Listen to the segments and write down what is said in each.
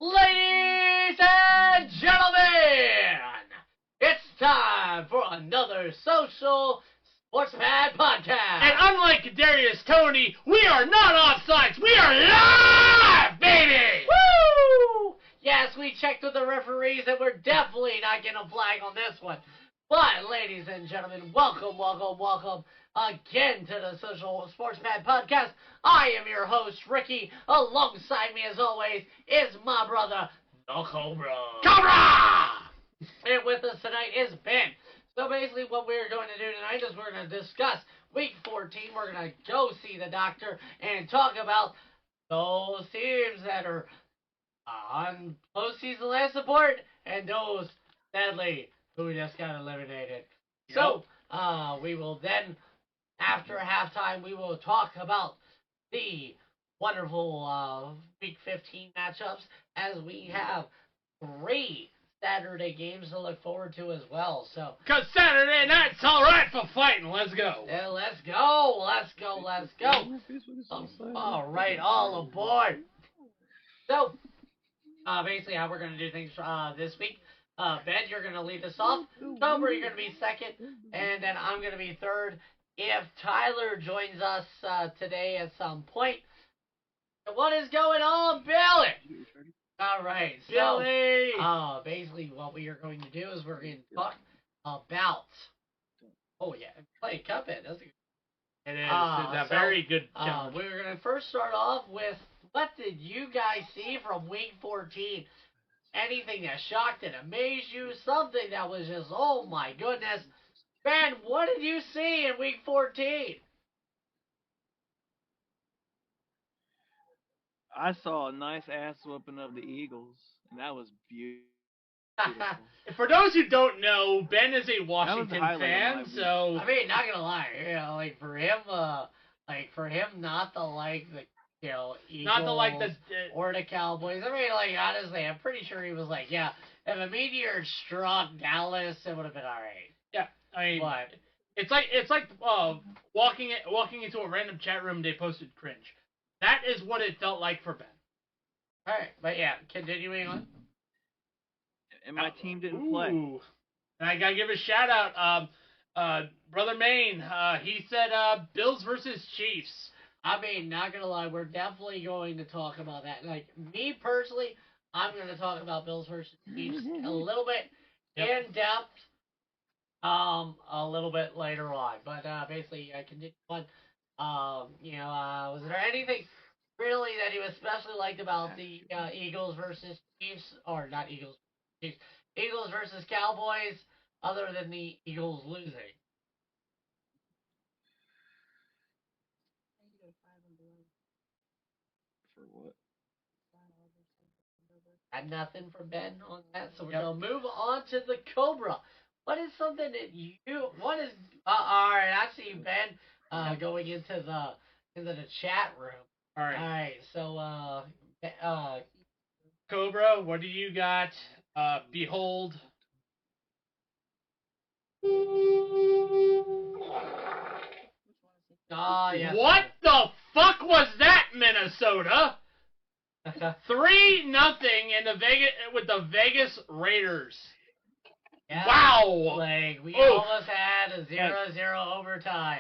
Ladies and gentlemen, it's time for another social Sportspad podcast. And unlike Darius Tony, we are not offsides. We are live, baby! Woo! Yes, we checked with the referees and we're definitely not getting a flag on this one. But, ladies and gentlemen, welcome again to the Social Sportspad podcast. I am your host, Ricky. Alongside me, as always, is my brother, the Cobra. And with us tonight is Ben. So basically what we're going to do tonight is we're going to discuss Week 14. We're going to go see the doctor and talk about those teams that are on postseason land support and those, sadly, who just got eliminated. Yep. So, we will then, after halftime, we will talk about the wonderful Week 15 matchups, as we have 3 Saturday games to look forward to as well. So, because Saturday night's all right for fighting. Let's go. Yeah, let's go. All right, all aboard. So, basically how we're going to do things this week. Ben, you're going to lead us off. Cobra, you're going to be second. And then I'm going to be third. If Tyler joins us today at some point. What is going on, Billy? All right. So, Billy! basically what we are going to do is we're going to talk about... Oh, yeah. Play Cuphead. That's a good... It is. It's a very good challenge. We're going to first start off with, what did you guys see from Week 14? Anything that shocked and amazed you? Something that was just, oh my goodness. Ben, what did you see in Week 14? I saw a nice ass whooping of the Eagles, and that was beautiful. For those who don't know, Ben is a Washington fan, so... I mean, not gonna lie, like, for him not to like the, Eagles, not to like the... or the Cowboys. I mean, like, honestly, I'm pretty sure he was like, yeah, if a meteor struck Dallas, it would have been alright. Yeah, I mean, but it's like walking into a random chat room, they posted cringe. That is what it felt like for Ben. Alright, but yeah, continuing on. And my team didn't play. And I gotta give a shout out, Brother Maine. He said Bills versus Chiefs. I mean, not gonna lie, we're definitely going to talk about that. Like, me personally, I'm gonna talk about Bills versus Chiefs a little bit in depth, a little bit later on. But basically, I continue on. Was there anything really that you especially liked about the Eagles versus Chiefs, or not Eagles, Chiefs, Eagles versus Cowboys, other than the Eagles losing? For what? Got nothing from Ben on that, so we're gonna move on to the Cobra. What is something that all right, I see Ben going into the chat room. All right, so Cobra, what do you got? Behold. Yes. What the fuck was that, Minnesota? 3-0 in the Vegas Raiders. Yeah, wow! Like, we almost had a 0-0 overtime.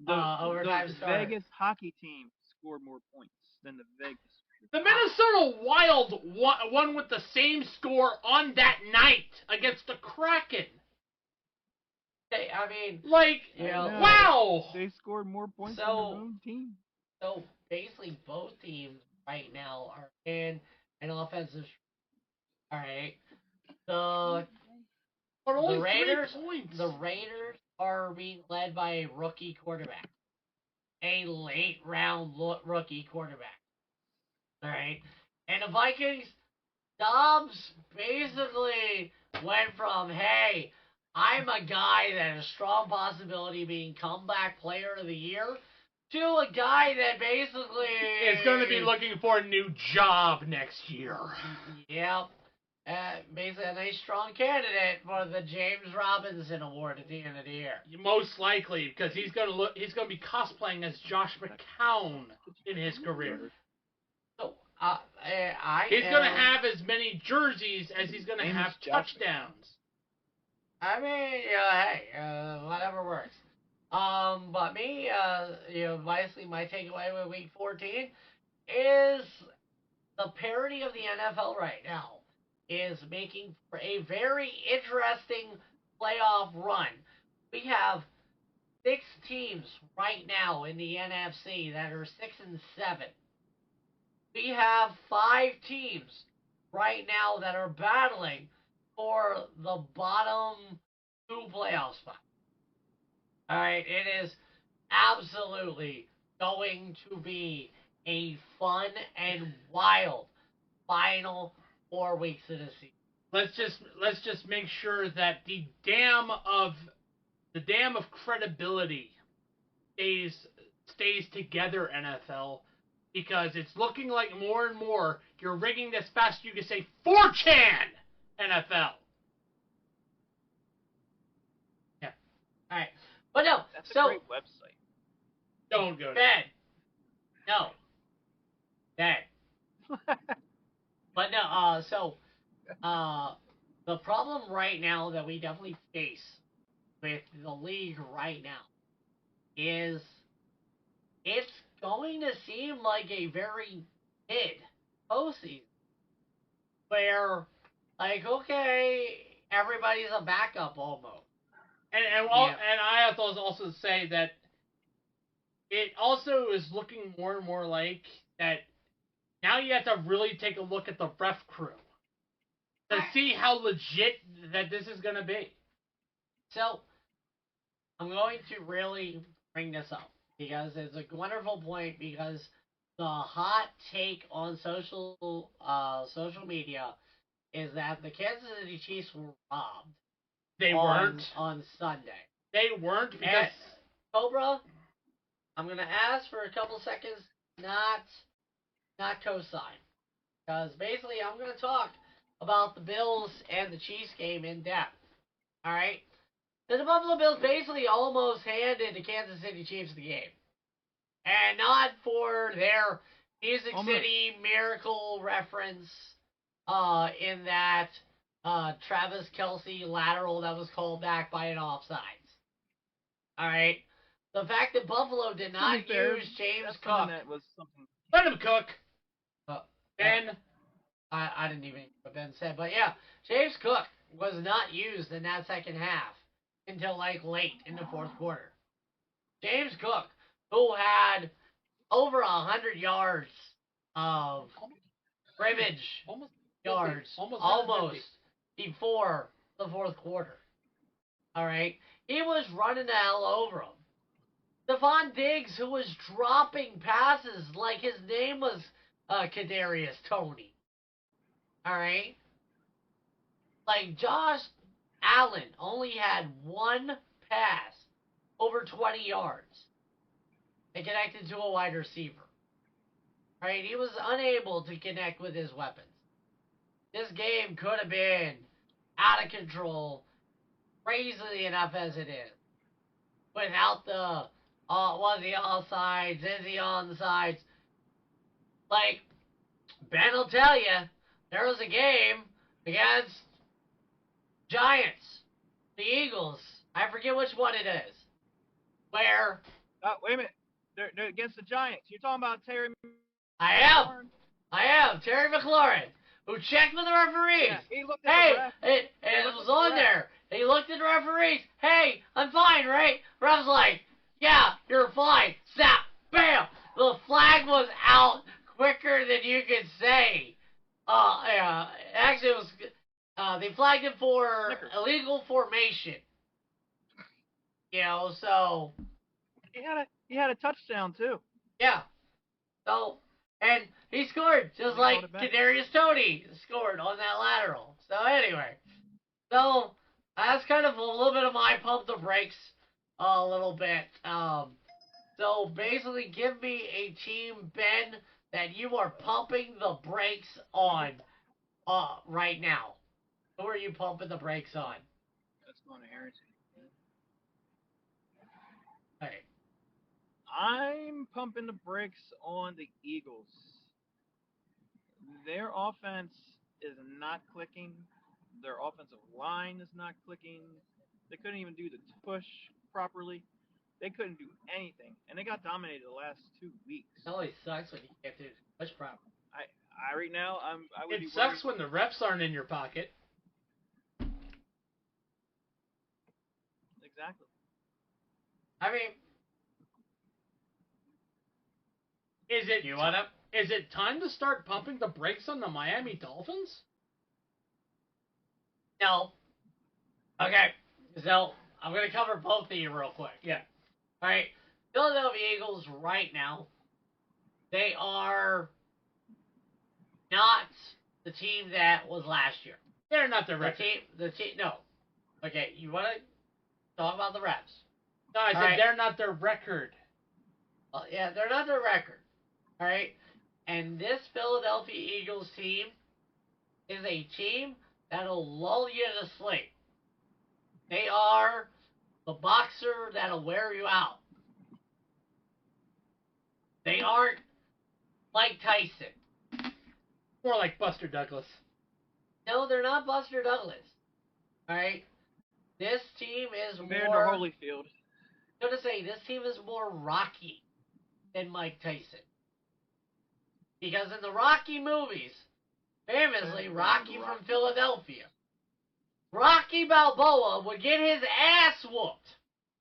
The start. Vegas hockey team scored more points than the Vegas. The Minnesota Wild won with the same score on that night against the Kraken. I mean, like, wow! They scored more points than their own team. So basically, both teams right now are in an offensive. All right, the Raiders. The Raiders are being led by a rookie quarterback, a late round rookie quarterback. All right, and the Vikings. Dobbs basically went from, hey, I'm a guy that has strong possibility of being comeback player of the year, to a guy that basically is going to be looking for a new job next year. Yep. Basically a nice strong candidate for the James Robinson Award at the end of the year. Most likely, because he's going to be cosplaying as Josh McCown in his career. So He's going to have as many jerseys as he's going to have touchdowns. I mean, hey, whatever works. But me, basically my takeaway with Week 14 is the parity of the NFL right now is making for a very interesting playoff run. We have 6 teams right now in the NFC that are 6-7. We have 5 teams right now that are battling for the bottom 2 playoff spots. All right, it is absolutely going to be a fun and wild final 4 weeks of the season. Let's just make sure that the dam of credibility stays together, NFL, because it's looking like more and more you're rigging this fast you can say 4chan NFL. Yeah. All right. But no, that's a great website. Don't go bad. No. Bad. But no, the problem right now that we definitely face with the league right now is it's going to seem like a very mid postseason where, like, okay, everybody's a backup almost. And I have to also say that it also is looking more and more like that now you have to really take a look at the ref crew to see how legit that this is going to be. So, I'm going to really bring this up because it's a wonderful point because the hot take on social media is that the Kansas City Chiefs were robbed. They weren't on Sunday. They weren't because Cobra, I'm gonna ask for a couple seconds, not co-sign, because basically I'm gonna talk about the Bills and the Chiefs game in depth. All right, the Buffalo Bills basically almost handed the Kansas City Chiefs the game, and not for their Music City Miracle reference, in that Travis Kelce lateral that was called back by an offsides. All right. The fact that Buffalo did not use James Cook. That was something. Let him cook. Ben. I didn't even hear what Ben said, but yeah, James Cook was not used in that second half until like late in the fourth quarter. James Cook, who had over 100 yards of scrimmage yards almost before the fourth quarter. All right, he was running the hell over him. Stephon Diggs, who was dropping passes like his name was Kadarius Toney. All right, like Josh Allen only had one pass over 20 yards and connected to a wide receiver. All right, he was unable to connect with his weapons. This game could have been out of control, crazily enough as it is, without the was he offsides? Is he onside? Like, Ben will tell you, there was a game against Giants, the Eagles. I forget which one it is. Where? Wait a minute. They're against the Giants. You're talking about Terry. I am Terry McLaurin, who checked with the referees. Yeah, he looked at the ref. It was on there. He looked at the referees. Hey, I'm fine, right? Ref's like, yeah, you're fine. Snap, bam. The flag was out quicker than you could say. Actually, it was. They flagged it for illegal formation. You know, so. He had a touchdown too. Yeah. So, and he scored just like Kadarius Toney scored on that lateral. So anyway, so that's kind of a little bit of my pump the brakes a little bit. So basically, give me a team, Ben, that you are pumping the brakes on right now. Who are you pumping the brakes on? That's going to Harrington. Hey. I'm pumping the brakes on the Eagles. their offense is not clicking. Their offensive line is not clicking. They couldn't even do the push properly. They couldn't do anything, and they got dominated the last 2 weeks. It always sucks when you can't do the push proper. I right now I would It be sucks worried. when the refs aren't in your pocket. Exactly. I mean, Is it you want to? is it time to start pumping the brakes on the Miami Dolphins? No. Okay. So I'm gonna cover both of you real quick. Yeah. All right. Philadelphia Eagles right now, they are not the team that was last year. They're not the The record. team, no. Okay, you want to talk about the refs? No, I said right. they're not their record. Well, yeah, they're not their record. All right, and this Philadelphia Eagles team is a team that'll lull you to sleep. They are the boxer that'll wear you out. They aren't Mike Tyson. More like Buster Douglas. No, they're not Buster Douglas. All right, this team is Compared more. to Holyfield. I'm gonna say this team is more Rocky than Mike Tyson. Because in the Rocky movies, famously Rocky from Philadelphia, Rocky Balboa would get his ass whooped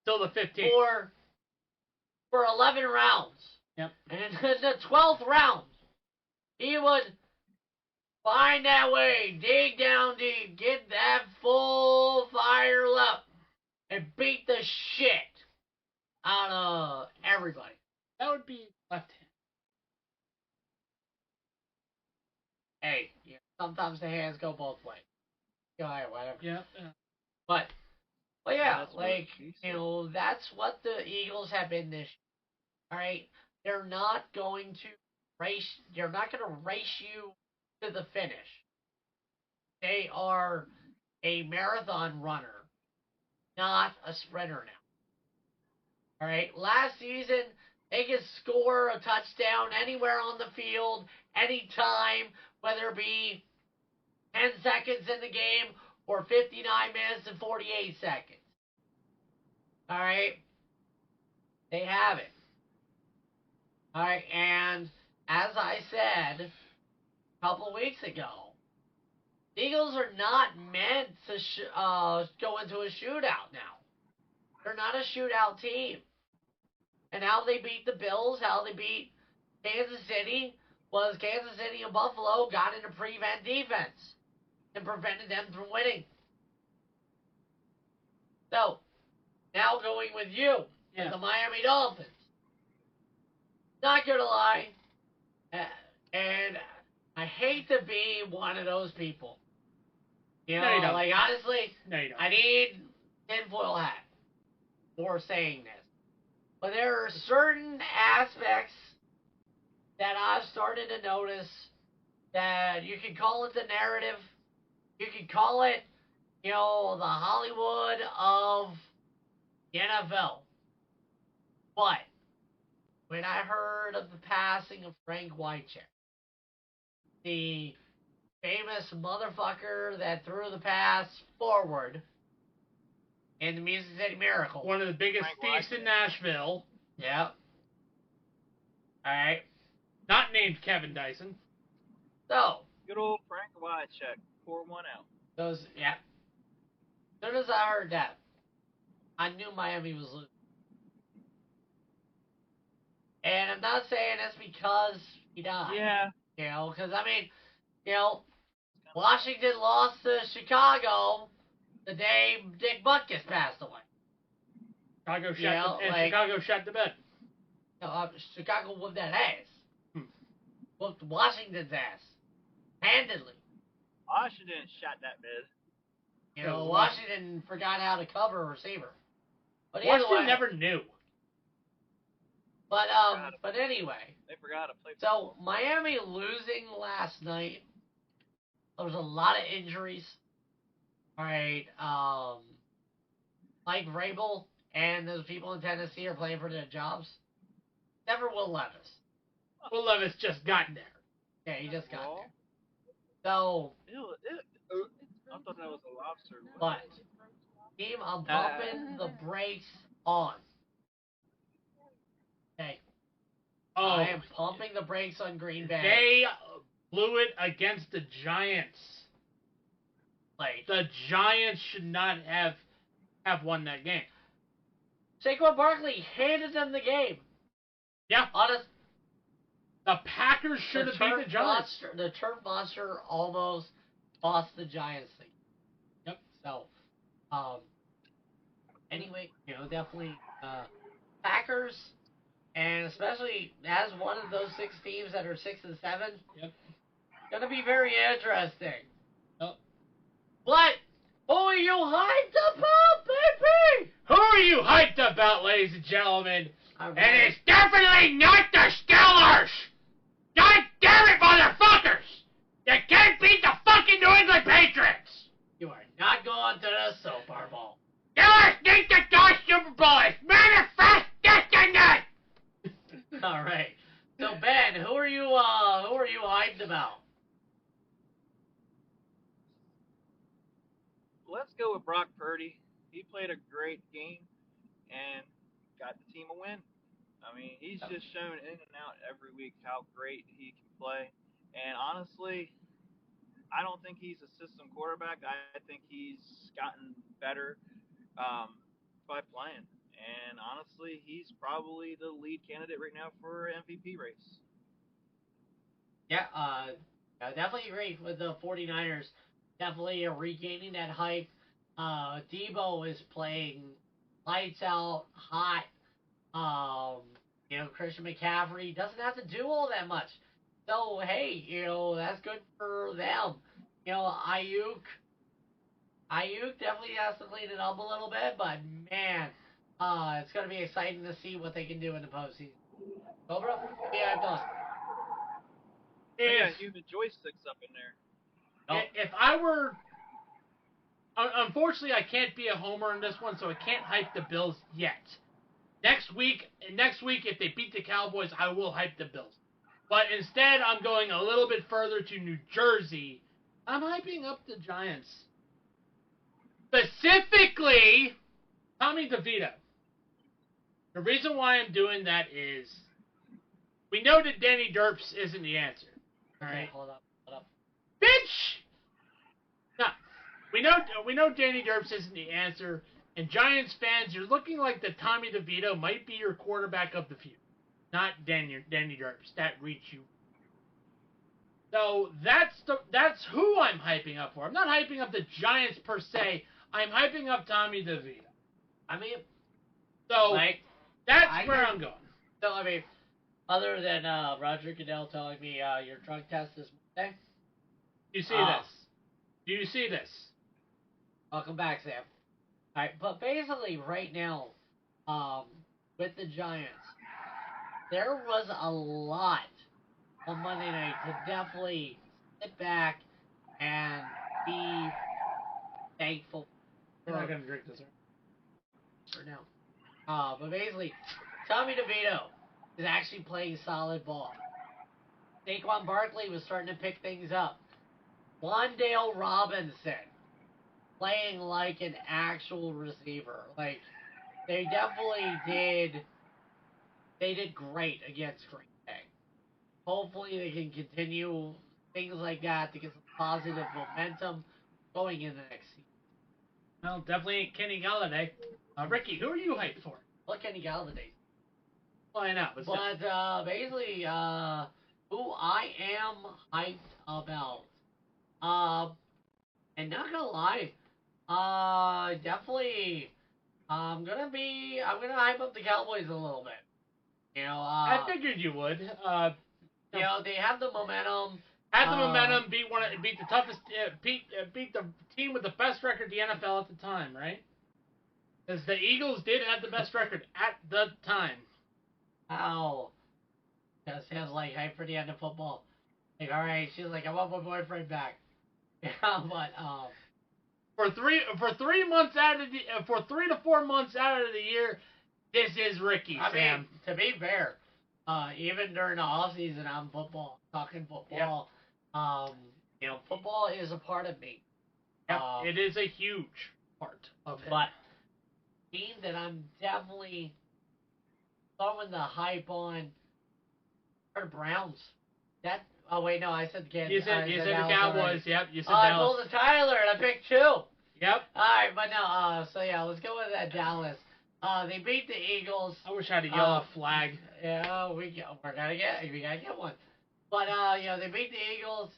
Till the 15th. for 11 rounds. Yep. And in the 12th round, he would find that way, dig down deep, get that full fire up, and beat the shit out of everybody. That would be left hand. Hey, sometimes the hands go both ways. Go ahead, whatever. Yeah. But yeah, That's what like, she said. that's what the Eagles have been this year. All right, they're not going to race you to the finish. They are a marathon runner, not a sprinter now. All right, last season they could score a touchdown anywhere on the field, anytime, whether it be 10 seconds in the game or 59 minutes and 48 seconds. All right, they have it. All right, and as I said a couple of weeks ago, the Eagles are not meant to go into a shootout now. They're not a shootout team. And how they beat the Bills, how they beat Kansas City, was Kansas City and Buffalo got into prevent defense and prevented them from winning. So, now going with you, the Miami Dolphins. Not gonna lie, and I hate to be one of those people. You No, you know, don't. like, honestly, No, you don't. I need tinfoil hat for saying this. But there are certain aspects that I've started to notice that you can call it the narrative, you can call it, the Hollywood of the NFL. But when I heard of the passing of Frank Wycheck, the famous motherfucker that threw the pass forward in the Music City Miracle. One of the biggest thieves in Nashville. Yeah. Alright. Not named Kevin Dyson. So. Good old Frank Wycheck. Pour one out. Yeah. As soon as I heard that, I knew Miami was losing. And I'm not saying that's because he died. Yeah. Because, Washington lost to Chicago the day Dick Butkus passed away. Chicago shot the bed. Chicago whooped that ass. Whooped Washington's ass. Handedly. Washington shot that bed. Washington forgot how to cover a receiver. But Washington never knew. But anyway. They forgot to play. So, Miami losing last night. There was a lot of injuries. All right. Mike Vrabel and those people in Tennessee are playing for their jobs. Never Will Levis. Will Levis just got there. Yeah, he just got there. So, I thought that was a lobster. but, team, I'm pumping the brakes on. Okay. Oh, I am pumping the brakes on Green Bay. They blew it against the Giants. Like, the Giants should not have won that game. Saquon Barkley handed them the game. Yeah. Honest. The Packers should have beat the Giants. The turf monster almost lost the Giants thing. Yep. So, anyway, definitely Packers, and especially as one of those 6 teams that are 6 and 7. Yep. Gonna be very interesting. Yep. But who are you hyped about, baby? Who are you hyped about, ladies and gentlemen? And it's definitely not the Steelers! God damn it, motherfuckers! You can't beat the fucking New England Patriots! You are not going to the Super Bowl. Steelers need to go Super Bowl! It's manifest destiny! All right. So Ben, who are you hyped about? Let's go with Brock Purdy. He played a great game and got the team a win. I mean, he's just shown in and out every week how great he can play. And honestly, I don't think he's a system quarterback. I think he's gotten better by playing. And honestly, he's probably the lead candidate right now for MVP race. Yeah, I definitely agree with the 49ers. Definitely regaining that hype. Debo is playing lights out, hot. Christian McCaffrey doesn't have to do all that much. So, hey, that's good for them. Ayuk definitely has to clean it up a little bit, but man, it's going to be exciting to see what they can do in the postseason. Cobra? Yeah, I've done. Yeah, human joysticks up in there. If I were... Unfortunately, I can't be a homer in this one, so I can't hype the Bills yet. Next week, if they beat the Cowboys, I will hype the Bills. But instead, I'm going a little bit further to New Jersey. I'm hyping up the Giants. Specifically, Tommy DeVito. The reason why I'm doing that is we know that Danny Derps isn't the answer. All right, hold up. Bitch! No, we know Danny Derps isn't the answer. And Giants fans, you're looking like the Tommy DeVito might be your quarterback of the future. Not Danny Derps. That reach you. So that's who I'm hyping up for. I'm not hyping up the Giants per se. I'm hyping up Tommy DeVito. I mean, so that's where I'm going. So I mean, other than Roger Goodell telling me your drug test is Monday. Do you see this? Welcome back, Sam. All right, but basically right now, with the Giants, there was a lot on Monday night to definitely sit back and be thankful. We're not gonna drink this for now. But basically, Tommy DeVito is actually playing solid ball. Saquon Barkley was starting to pick things up. Wandale Robinson playing like an actual receiver. Like, they definitely did. They did great against Green Bay. Hopefully they can continue things like that to get some positive momentum going in the next season. Well, definitely ain't Kenny Galladay. Ricky, who are you hyped for? Well, Kenny Galladay. Well, I know. But basically, who I am hyped about. And not gonna lie, definitely, I'm gonna hype up the Cowboys a little bit. I figured you would. They have the momentum. Beat the toughest, beat the team with the best record in the NFL at the time, right? Because the Eagles did have the best record at the time. Ow. That sounds like hype for the end of football. Like, all right, she's like, I want my boyfriend back. Yeah, but for 3 to 4 months out of the year, this is Ricky. I mean, to be fair, even during the off season, I'm talking football. Yep. football is a part of me. Yep, it is a huge part of it. But team that I'm definitely throwing the hype on are the Browns. Oh wait, no, I said the Kansas. You said the Cowboys. Already. Yep, you said I Dallas. pulled the Tyler and I picked 2. Yep. Alright, but no, so yeah, let's go with that Dallas. They beat the Eagles. I wish I had a yellow flag. Yeah, we gotta get one. But they beat the Eagles.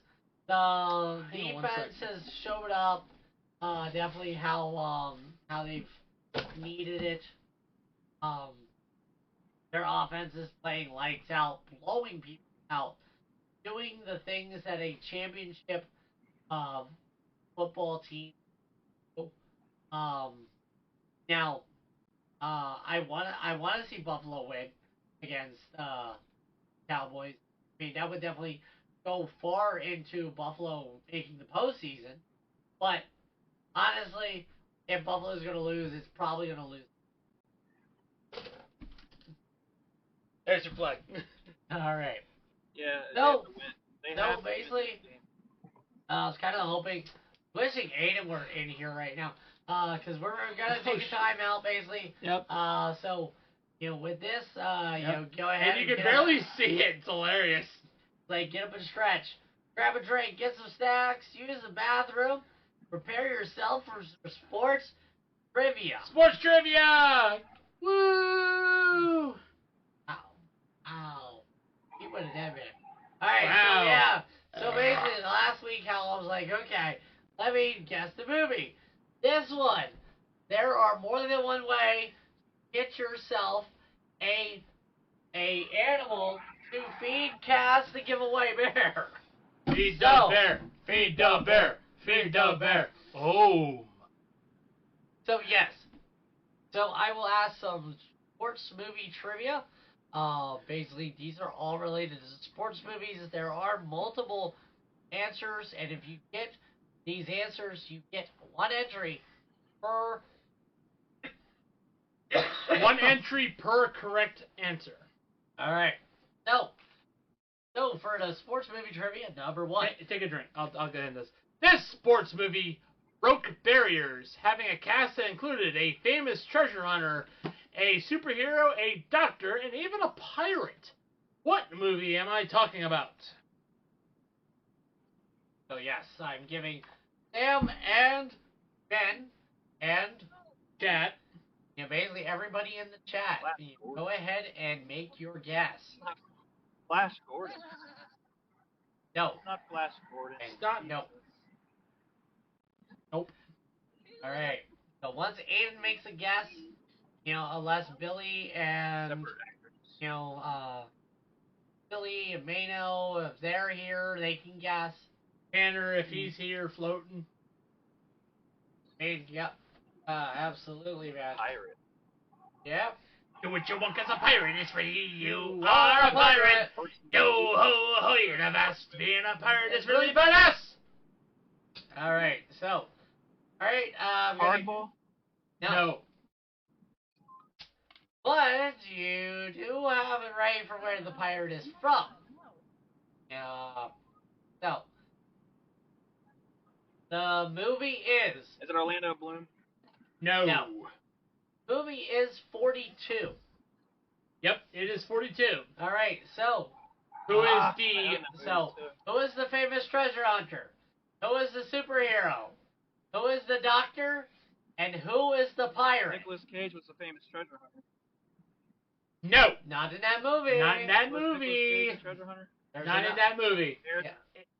The defense has showed up. Definitely how they've needed it. Their offense is playing lights out, blowing people out, doing the things that a championship football team do. Now, I wanna see Buffalo win against Cowboys. I mean, that would definitely go far into Buffalo making the postseason. But honestly, if Buffalo's gonna lose, it's probably gonna lose. There's your flag. All right. Yeah. No. They No, basically, I was kind of wishing Aiden were in here right now, because we're gonna take a time out, basically. Yep. So, with this, go ahead. And you can barely see it. It's hilarious. Like, get up and stretch, grab a drink, get some snacks, use the bathroom, prepare yourself for sports trivia. Sports trivia! Woo! Ow. He would have done it. Alright, wow. So yeah. So basically, last week, how I was like, okay, let me guess the movie. This one, there are more than one way to get yourself a animal to feed, cast, the giveaway bear. Feed the bear. Feed the bear. Feed the bear. Oh. So yes. So I will ask some sports movie trivia. Basically, these are all related to sports movies. There are multiple answers, and if you get these answers, you get 1 entry per... One entry per correct answer. Alright. So, for the sports movie trivia, number 1. Take a drink. I'll get in this. This sports movie broke barriers, having a cast that included a famous treasure hunter, a superhero, a doctor, and even a pirate. What movie am I talking about? So yes, I'm giving Sam and Ben and chat. Basically everybody in the chat. Go ahead and make your guess. Flash Gordon. No. It's not Flash Gordon. No. Nope. Alright. So once Aiden makes a guess, unless Billy and, Billy and Mano, if they're here, they can guess. Tanner, if he's here floating. Yep. Absolutely, man. Pirate. Yep. Do what you want, 'cause a pirate is free. You are a pirate. Yo ho ho, you're the best. Being a pirate is really badass. Alright, so. Alright, Hardball? No. But you do have it right for where the pirate is from. So. The movie is... Is it Orlando Bloom? No. Movie is 42. Yep, it is 42. Alright, so... Who is the famous treasure hunter? Who is the superhero? Who is the doctor? And who is the pirate? Nicolas Cage was the famous treasure hunter. No. Not in that movie. Not in that Was movie. Nicolas Cage the treasure hunter? Not in that movie.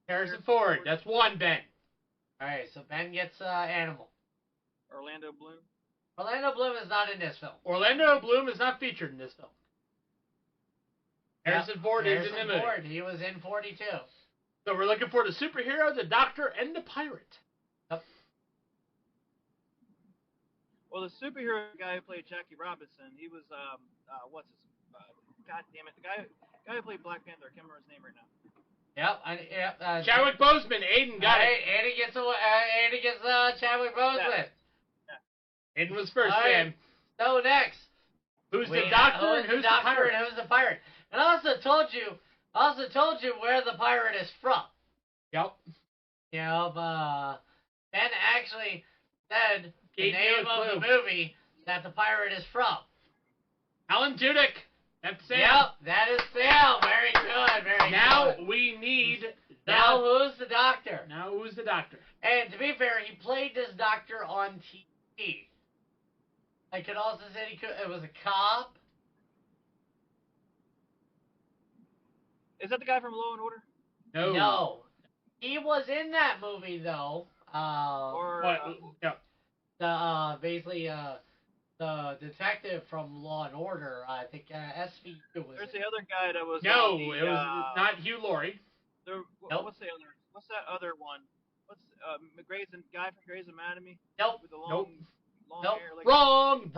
Harrison Ford. That's 1, Ben. Alright, so Ben gets animal. Orlando Bloom? Orlando Bloom is not in this film. Orlando Bloom is not featured in this film. Harrison Ford is in the movie. Ford, he was in 42. So we're looking for the superhero, the doctor, and the pirate. Yep. Well, the superhero guy who played Jackie Robinson, he was, what's his, God damn it, the guy who played Black Panther, I can't remember his name right now. Yep. Chadwick Boseman. Aiden got it. Aiden gets Chadwick Boseman. Yeah. Aiden was first, man. So next. Who's the doctor and who's the pirate? And who's the pirate? And I also told you where the pirate is from. Yep. Ben actually said the Gave name you a of clue. the movie that the pirate is from. Alan Tudyk. That's Sam. Yep, that is Sam. Very good, very good. Now we need Now who's the doctor? Now who's the doctor? And to be fair, he played this doctor on TV. I could also say it was a cop. Is that the guy from Law and Order? No. He was in that movie though. Or Basically the detective from Law and Order. I think SVU was. there's the other guy that was. No, on the, it was not Hugh Laurie. Nope. What's the other? What's that other one? What's guy from Grey's Anatomy? Nope. With the long Nope. hair. Like Wrong. It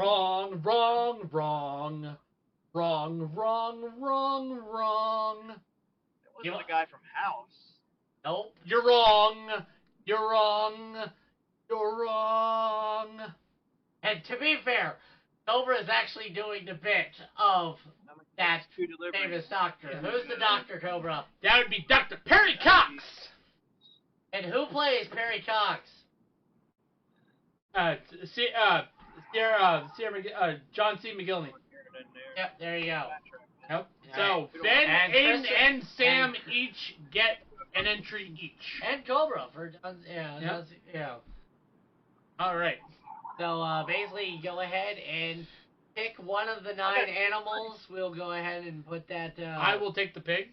wasn't the guy from House. Nope. You're wrong. And to be fair, Cobra is actually doing the bit of that famous doctor. Who's the doctor, Cobra? That would be Dr. Perry Cox. And who plays Perry Cox? John C. McGillney. Yep, there you go. Yep. So Right. Ben, And Aiden, Kristen- and Sam each get an entry each. And Cobra for All right. So basically, go ahead and pick one of the 9 animals. We'll go ahead and put that. I will take the pig.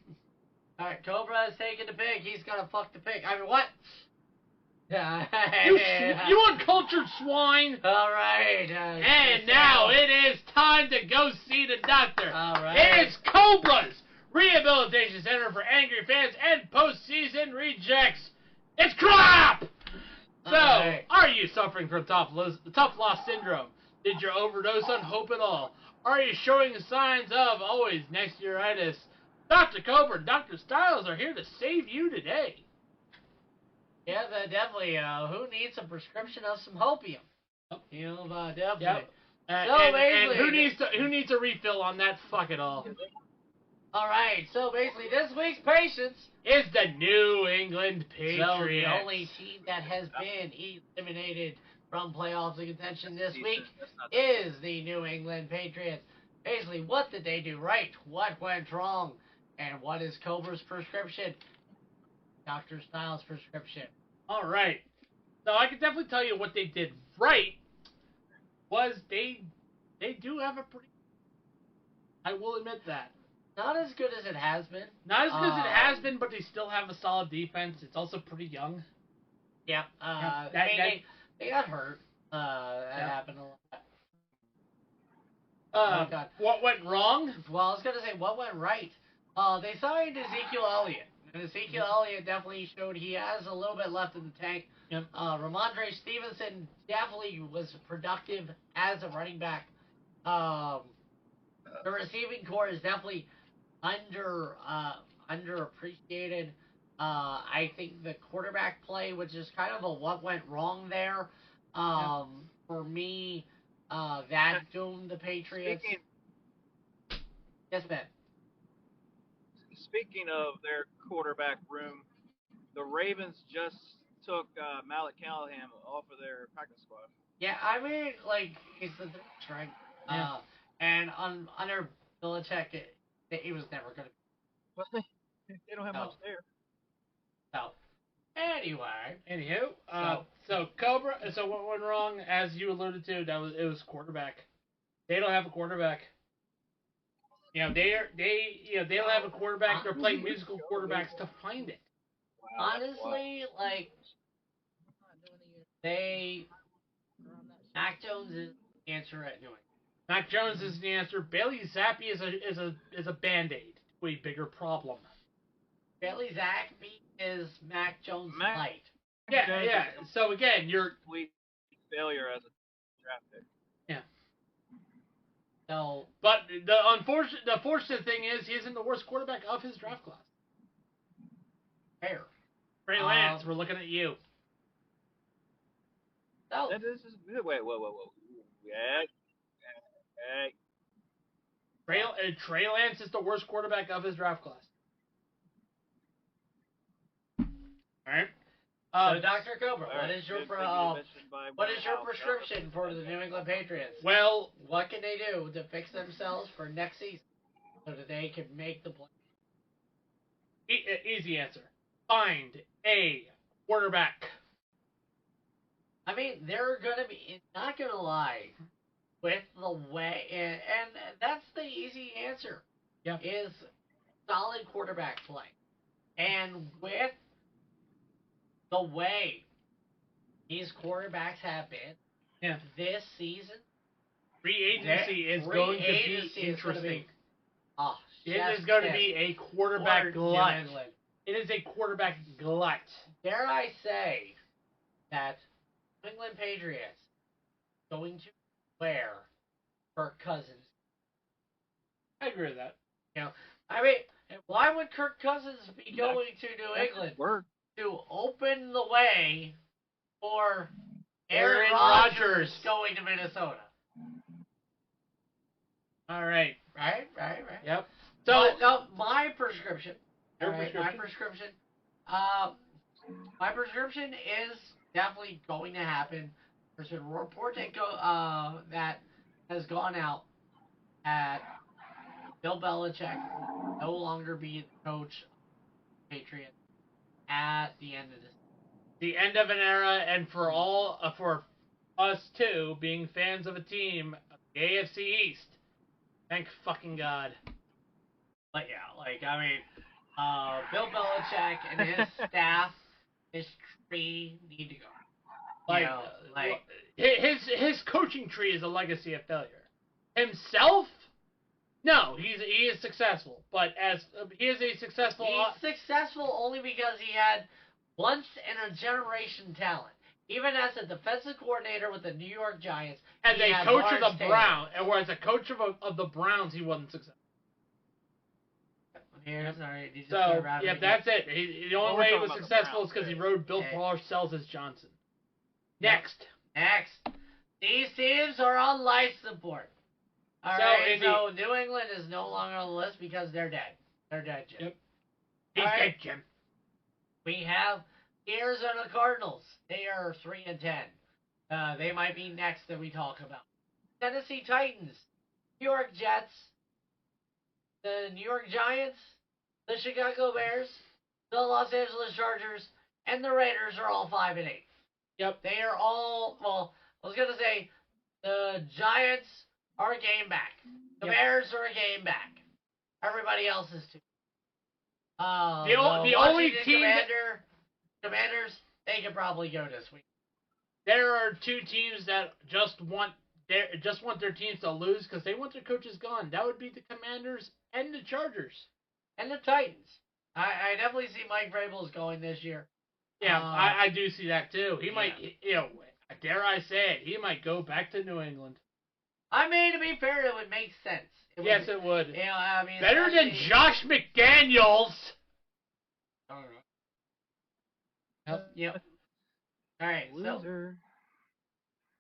All right, Cobra is taking the pig. He's gonna fuck the pig. I mean, what? You uncultured swine. All right. And now it is time to go see the doctor. All right. It is Cobra's Rehabilitation Center for Angry Fans and Postseason Rejects. It's crap! So, right. Are you suffering from tough loss syndrome? Did you overdose on hope at all? Are you showing signs of always next-yearitis? Dr. Cobra and Dr. Styles are here to save you today. Yeah, definitely. Who needs a prescription of some hopium? Definitely. Yep. So and basically, who needs a refill on that? Fuck it all. All right. So basically, this week's patients is the New England Patriots. So the only team that has been eliminated from playoffs and contention this week is the New England Patriots. Basically, what did they do right? What went wrong? And what is Cobra's prescription? Dr. Styles' prescription. All right. So I can definitely tell you what they did right was they do have a pretty. I will admit that. Not as good as it has been. Not as good as it has been, but they still have a solid defense. It's also pretty young. Yeah. They got hurt. That happened a lot. What went wrong? Well, I was going to say, what went right? They signed Ezekiel Elliott. And Ezekiel Elliott definitely showed he has a little bit left in the tank. Yep. Ramondre Stevenson definitely was productive as a running back. The receiving core is definitely underappreciated. I think the quarterback play, which is kind of a what went wrong there, for me, that doomed the Patriots. Yes, Ben. Speaking of their quarterback room, the Ravens just took Malik Callahan off of their practice squad. Yeah, I mean, like, he's the strength. And under Belichick, he was never going to. But they don't have much there. So, anywho, so Cobra. So what went wrong, as you alluded to, it was quarterback. They don't have a quarterback. They don't have a quarterback. They're playing musical quarterbacks to find it. Honestly, like, Mac Jones is the answer at New England. Mac Jones is the answer. Bailey Zappi is a band-aid to a bigger problem. Bailey Zappi is Mac Jones light. Yeah. So again, you're complete failure as a draft pick. Yeah. So, but the fortunate thing is he isn't the worst quarterback of his draft class. Fair. Trey Lance, we're looking at you. So, wait, whoa. Yeah. Hey. Trey Lance is the worst quarterback of his draft class. All right. So, Dr. Cobra, All right, what is your good for you. That should buy what my is your house. prescription for the New England Patriots? Well, What can they do to fix themselves for next season so that they can make the play? easy answer. Find a quarterback. I mean, they're gonna be not gonna lie with the way, and that's the easy answer. Yeah. Is solid quarterback play, and with the way these quarterbacks have been this season, Free agency is going to be interesting. It is going to be a quarterback glut. It is a quarterback glut. Dare I say that New England Patriots going to wear Kirk Cousins? I agree with that. You know, I mean, why would Kirk Cousins be going to New England to open the way for Aaron Rodgers going to Minnesota? All right. Right. Yep. So no, my prescription. My prescription is definitely going to happen. There's been a report that has gone out that Bill Belichick will no longer be the coach of the Patriots at the end of this. The end of an era, and for us too, being fans of a team, the AFC East. Thank fucking God. But yeah, I mean, Bill Belichick and his staff, his tree need to go. His coaching tree is a legacy of failure. Himself, no, he is successful, but he is a successful. He's successful only because he had once in a generation talent. Even as a defensive coordinator with the New York Giants, as a coach of the Browns, or as a coach of the Browns, he wasn't successful. That's it. The only way he was successful is because he rode Bill Parcells' Johnson. Next. These teams are on life support. So New England is no longer on the list because they're dead. They're dead, Jim. Yep. He's dead, Jim. We have the Arizona Cardinals. They are 3-10. They might be next that we talk about. Tennessee Titans, New York Jets, the New York Giants, the Chicago Bears, the Los Angeles Chargers, and the Raiders are all 5-8. Yep. They are all, well, I was going to say the Giants are a game back. The Bears are a game back. Everybody else is too. The only team Commanders, they could probably go this week. There are two teams that just want their teams to lose because they want their coaches gone. That would be the Commanders and the Chargers. And the Titans. I definitely see Mike Vrabel's going this year. Yeah, I do see that too. He might, dare I say it, he might go back to New England. I mean, to be fair, it would make sense. It would. You know, I mean, better than Josh McDaniels. I don't know. Yep. All right, loser.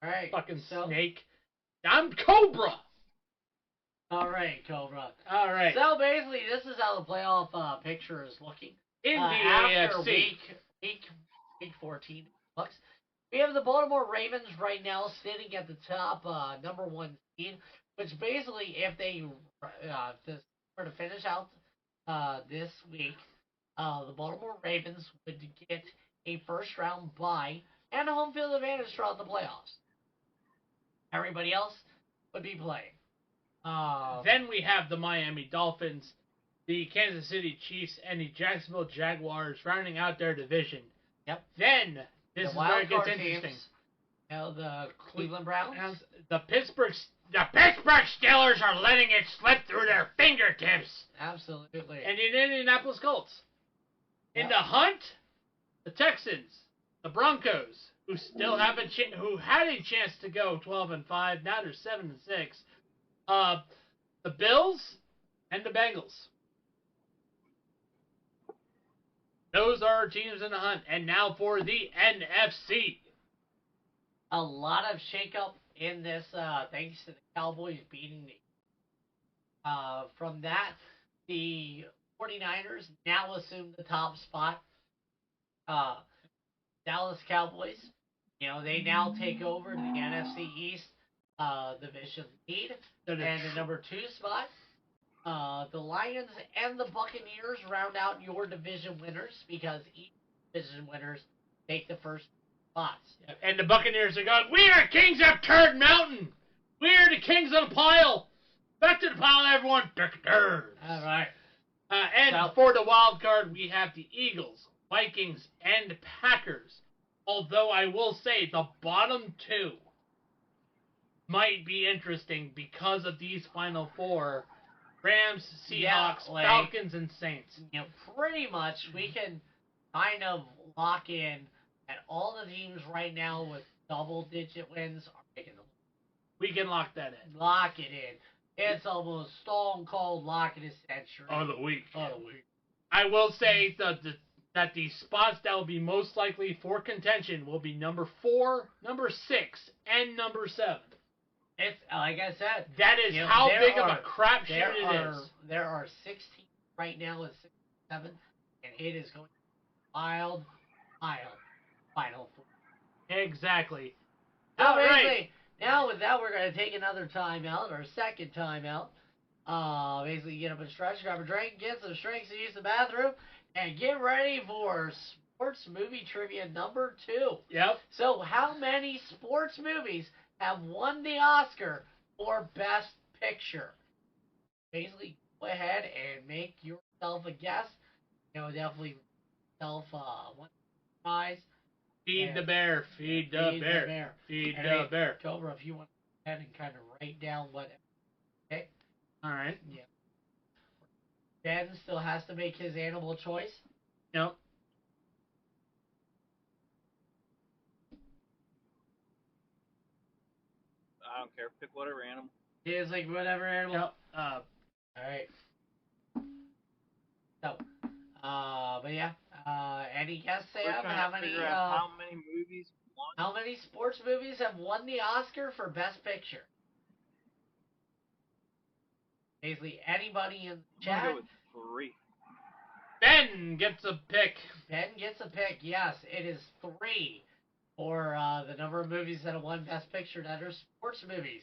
All right, fucking snake. I'm Cobra. All right, Cobra. All right. So basically, this is how the playoff picture is looking. In the after AFC. Week 14 looks. We have the Baltimore Ravens right now sitting at the top, number 1 seed, which basically, if they were to finish out this week, the Baltimore Ravens would get a first-round bye and a home field advantage throughout the playoffs. Everybody else would be playing. Then we have the Miami Dolphins, the Kansas City Chiefs, and the Jacksonville Jaguars rounding out their division. Yep. Then this is where it gets interesting. Teams, the Cleveland Browns, the Pittsburgh Steelers are letting it slip through their fingertips. Absolutely. And the Indianapolis Colts. In the hunt, the Texans, the Broncos, who still have who had a chance to go 12-5, now they're 7-6. The Bills and the Bengals. Those are our teams in the hunt. And now for the NFC. A lot of shakeup in this, thanks to the Cowboys beating the. From that, the 49ers now assume the top spot. Dallas Cowboys. They now take over the NFC East division lead. And the number 2 spot, the Lions and the Buccaneers round out your division winners because each division winners take the first spots. And the Buccaneers are going, we are kings of Turd Mountain. We are the kings of the pile. Back to the pile, everyone. All right. And for the wild card, we have the Eagles, Vikings, and Packers. Although I will say the bottom 2 might be interesting because of these final 4. Rams, Seahawks, Falcons, and Saints. Pretty much we can kind of lock in that all the teams right now with double-digit wins are making the league. We can lock that in. Lock it in. It's almost stone cold lock it in century. Of the week. I will say that the spots that will be most likely for contention will be number 4, number 6, and number 7. It's like I said. That is how big of a crapshoot it is. There are 16 right now with 6, 7, and it is going wild final 4. Exactly. Now, now with that, we're going to take another timeout, our second timeout. Basically, get up and stretch, grab a drink, get some drinks, use the bathroom, and get ready for sports movie trivia number 2. Yep. So, how many sports movies have won the Oscar for Best Picture? Basically, go ahead and make yourself a guess. Definitely yourself one prize. Feed the bear, feed the bear, feed the bear. Cobra, if you want to go ahead and kind of write down what. Okay. All right. Yeah. Ben still has to make his animal choice. Yep. I don't care. Pick whatever animal. He is like whatever animal. Yep. All right. So, but yeah. Any guess, Sam? How many movies won? How many sports movies have won the Oscar for Best Picture? Basically, anybody in the chat. I'm gonna go with 3. Ben gets a pick. Ben gets a pick. Yes, it is 3 for the number of movies that have won Best Picture that are sports movies.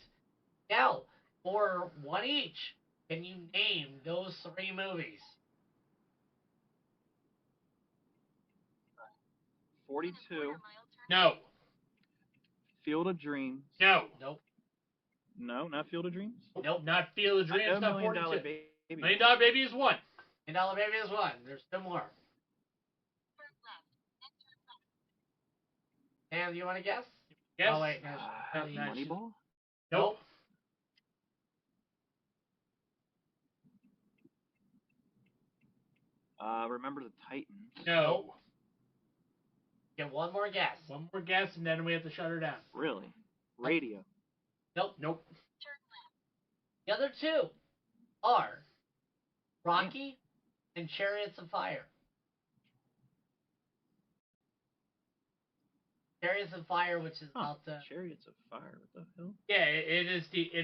Now, for one each, can you name those 3 movies? 42. No. Field of Dreams. No. Nope. No, not Field of Dreams. Nope. Not Field of Dreams. Not $1 Million 42. Baby. $1 Million Baby is 1. $1 Baby is 1. There's 2 more. Sam, do you want to guess? Yes. Oh wait, no. Moneyball. Nope. Remember the Titans. No. Get one more guess. One more guess, and then we have to shut her down. Really? Radio. Nope. The other 2 are Rocky and Chariots of Fire. Chariots of Fire, which is about the Chariots of Fire. What the hell? Yeah, it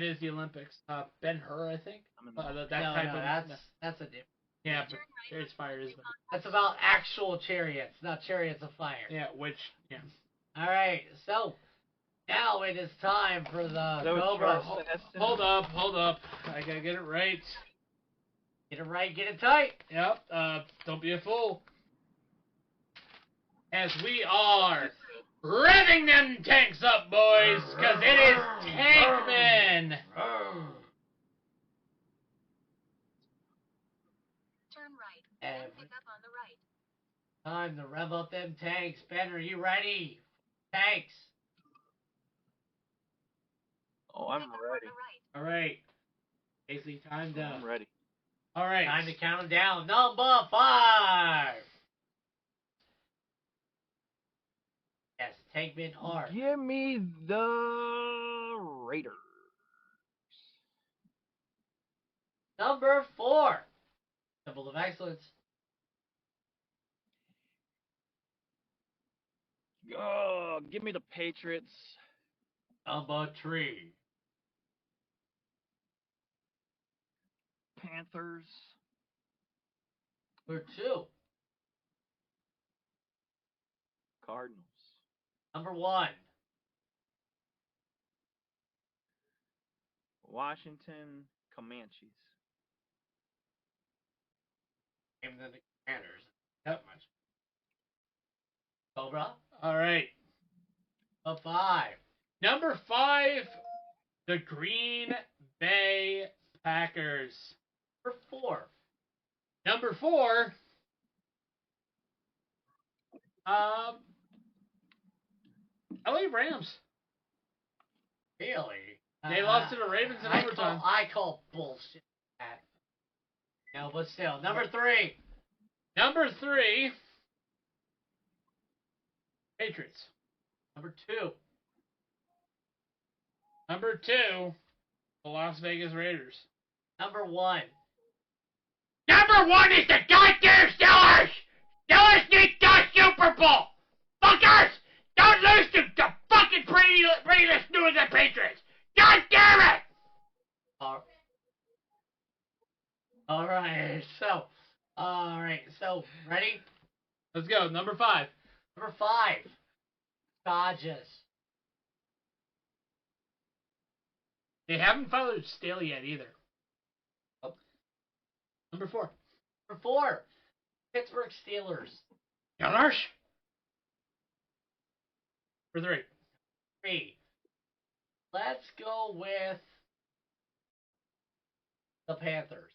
is the Olympics. Ben-Hur, I think. That's a different. Yeah, but Chariots of Fire is. That's about actual chariots, not Chariots of Fire. Yeah, All right, so now it is time for the Cobra. Hold up. I gotta get it right. Get it right, get it tight. Yep. Don't be a fool. As we are revving them tanks up, boys, because it is Tankman. Turn right. And Pick up on the right. time to rev up them tanks. Ben, are you ready? Tanks. Oh, I'm ready. All right. Basically, time to. I'm ready. All right. Time to count them down. Number 5. Yes, Tankman are. Give me the Raiders. Number 4. Symbol of Excellence. Oh, give me the Patriots. Number 3. Panthers. Number 2. Cardinals. Number 1. Washington Comanches. Name the Commanders. That much. Cobra. All right. Number 5. Number 5, the Green Bay Packers. Number 4. Number 4, LA Rams. Really? They lost to the Ravens in overtime. I call bullshit that. No, but still. Number 3. Number 3, Patriots. Number 2. Number 2, the Las Vegas Raiders. Number 1. Number 1 is the goddamn Steelers! Steelers need the Super Bowl! Fuckers! Don't lose to the fucking brainless New England Patriots! God damn it! Alright, so, ready? Let's go, number 5. Number 5. Dodgers. They haven't fired Staley yet either. Oh. Number 4. Number 4. Pittsburgh Steelers. Steelers. Number 3. 3. Let's go with the Panthers.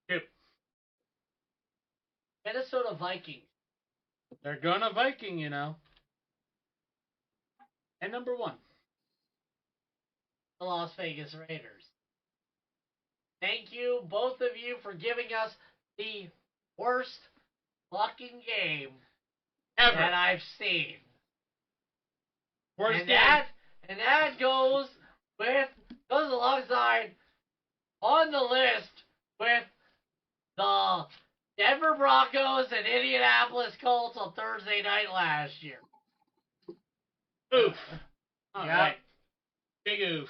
2. Minnesota Vikings. They're gonna Viking, you know. And number 1. The Las Vegas Raiders. Thank you, both of you, for giving us the worst fucking game Ever. that I've seen. Worst And game. that goes alongside on the list with the Denver Broncos and Indianapolis Colts on Thursday night last year. Oof. All Yep. right. Big oof.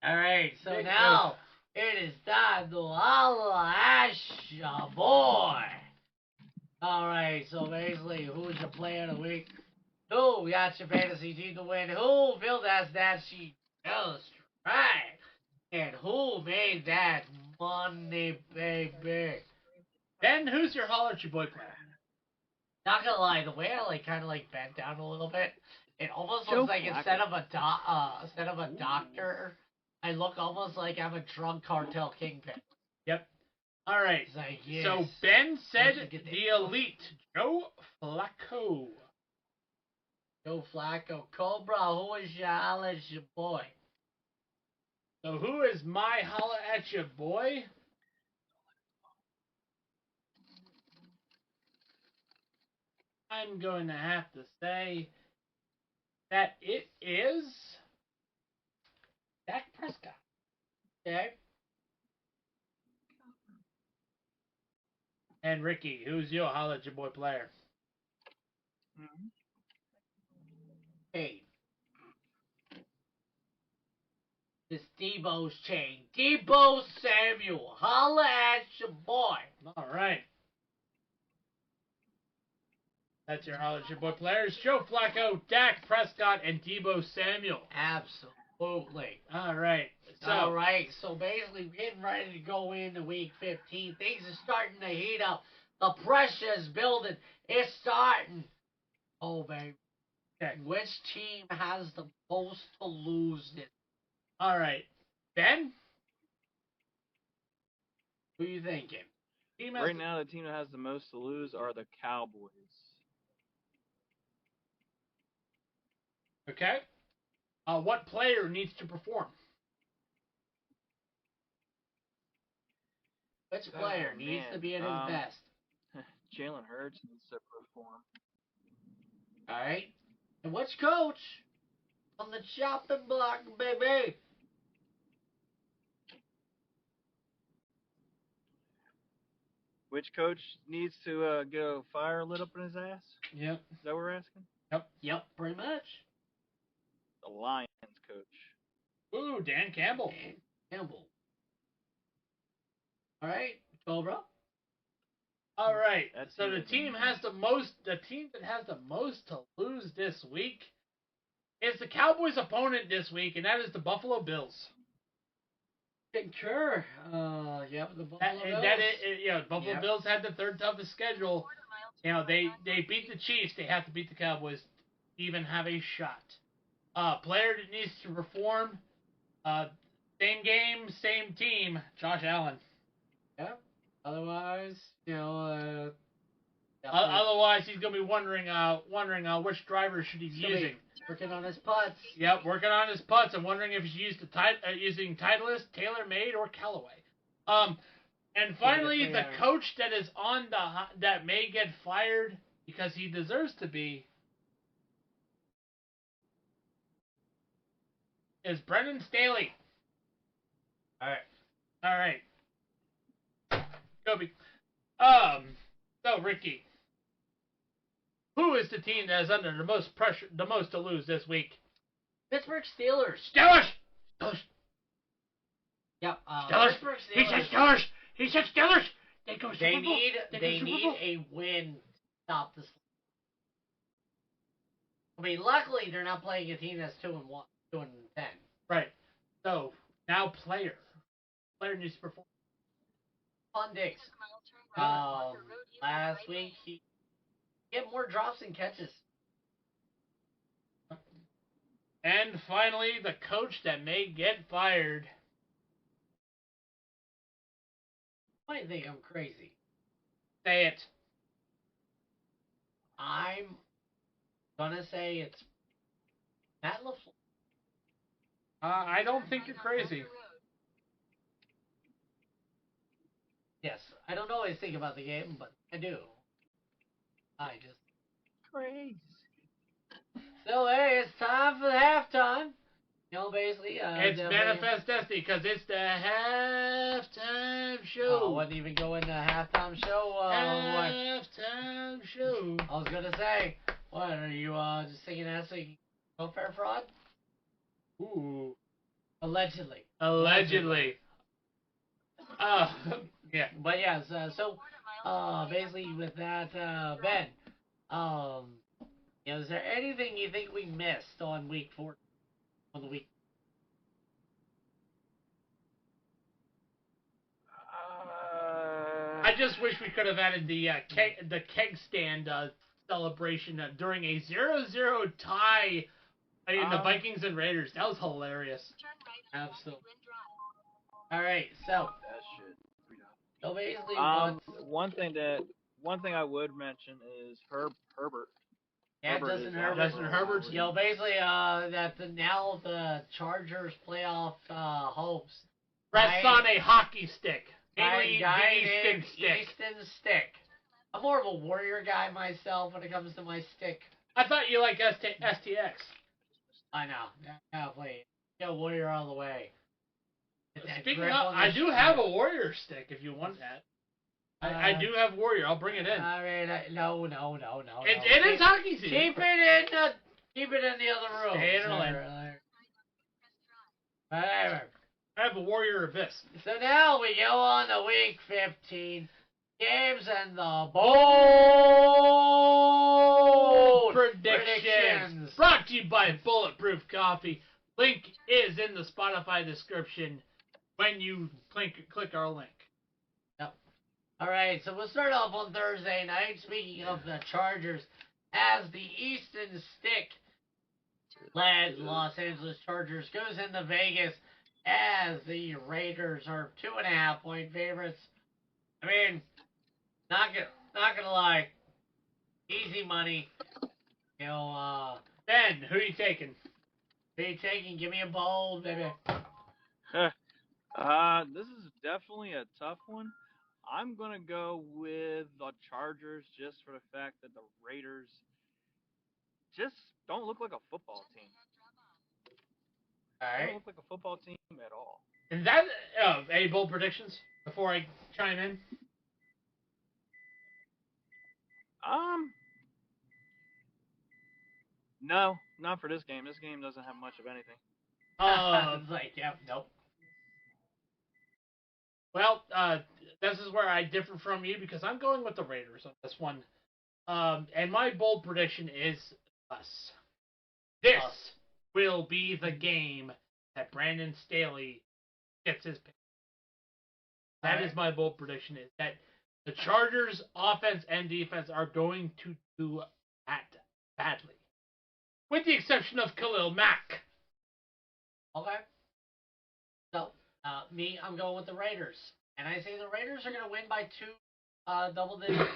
All right, so Big now it is time to holla at ya boy. All right, so basically, who's your player of the week? Who got your fantasy team to win? Who built that stat sheet just right? And who made that money, baby? Ben, who's your holler at your boy player? Not gonna lie, the way I kind of bent down a little bit, it almost Joe looks like Flacco. instead of a doctor, I look almost like I'm a drug cartel kingpin. Yep. All right. It's like, yes. So Ben said Let's get the elite Joe Flacco. Joe Flacco, Cobra, who is your holla at your boy? So who is my holla at your boy? I'm going to have to say that it is Dak Prescott. Okay. And Ricky, who's your holla at your boy player? Mhm. Hey. This Debo's chain. Debo Samuel, holla at your boy. All right. That's your holla at your boy players. Joe Flacco, Dak Prescott, and Debo Samuel. Absolutely. All right. So, All right, so basically we're getting ready to go into week 15. Things are starting to heat up. The pressure's building. It's starting. Oh, baby. Okay. Which team has the most to lose this? All right. Ben? Who you thinking? Team has Right now, the team that has the most to lose are the Cowboys. Okay. What player needs to perform? Which player Oh, needs to man. be at his best? Jalen Hurts needs to perform. All right. And which coach on the chopping block, baby? Which coach needs to get a fire lit up in his ass? Yep. Is that what we're asking? Yep, pretty much. The Lions coach. Ooh, Dan Campbell. Campbell. All right, Cobra. All right. That So the team team is- the team that has the most to lose this week is the Cowboys' opponent this week, and that is the Buffalo Bills. Concur. Yep, the Buffalo Bills. Buffalo Yep. Bills had the third toughest schedule. They beat the Chiefs. They have to beat the Cowboys to even have a shot. Player that needs to perform. Same game, same team. Josh Allen. Yeah. Otherwise, definitely Otherwise, he's gonna be wondering which driver should he be He's gonna be using. working on his putts. Yep, working on his putts and wondering if he's using Titleist, TaylorMade, or Callaway. And finally, the coach that is that may get fired because he deserves to be is Brendan Staley. All All right, Kobe. So Ricky, who is the team that is under the most pressure, the most to lose this week? Pittsburgh Steelers. Steelers. Yep. Steelers. Pittsburgh He Steelers. said Steelers. He said Steelers. They go Super They Bowl. need They they go Super need Bowl. a win to stop this. I mean, luckily they're not playing a team that's 2-1, 2-10. Right. So now player needs to perform. Fun Diggs. Last week he get more drops and catches. And finally, the coach that may get fired. You might think I'm crazy. Say it. I'm gonna say it's Matt LaFleur. I don't think you're crazy. Yes, I don't always think about the game, but I do. I just Crazy. so hey, it's time for the halftime. You know, basically, It's Manifest Destiny because it's the halftime show. I wouldn't even go into halftime show. Halftime show. I was gonna say, what are you just singing that so you can go fair fraud? Ooh. Allegedly. Yeah. But yeah, so basically with that, Ben, is there anything you think we missed on week 4? On the week? I just wish we could have added the keg stand celebration during a 0-0 tie in the Vikings and Raiders. That was hilarious. Absolutely. All right, so That shit. so basically, One thing I would mention is Herbert. yeah, Herbert Justin is Herbert. Justin Herbert. Basically, now the Chargers playoff hopes Rests on a hockey stick. Mainly guy the named Easton stick. Easton Stick. I'm more of a Warrior guy myself when it comes to my stick. I thought you liked STX. I know. Definitely. Yeah, Warrior all the way. Get that Speaking grip of, on the I do shit. have a Warrior stick if you want that. I do have Warrior. I'll bring it in. I mean, no. It is hockey season. Keep it in the other room. Stay in the lane. Whatever. I have a Warrior Abyss. So now we go on to week 15. Games and the bold predictions. Brought to you by Bulletproof Coffee. Link is in the Spotify description when you click our link. Yep. All right, so we'll start off on Thursday night. Speaking of the Chargers, as the Easton Stick led Los Angeles Chargers goes into Vegas as the Raiders are 2.5-point favorites. I mean, not gonna lie, easy money. You know, Ben, who are you taking? who you taking? Give me a bold, baby. This is definitely a tough one. I'm gonna go with the Chargers just for the fact that the Raiders just don't look like a football team. All They don't right. look like a football team at all. Is that any bold predictions before I chime in? No, not for this game. This game doesn't have much of anything. It's like, yep, nope. Well, this is where I differ from you because I'm going with the Raiders on this one. And my bold prediction is us. This will be the game that Brandon Staley gets his pick. That is my bold prediction, is that the Chargers' offense and defense are going to do that badly. With the exception of Khalil Mack. Okay. So, I'm going with the Raiders. And I say the Raiders are going to win by 2 double digits.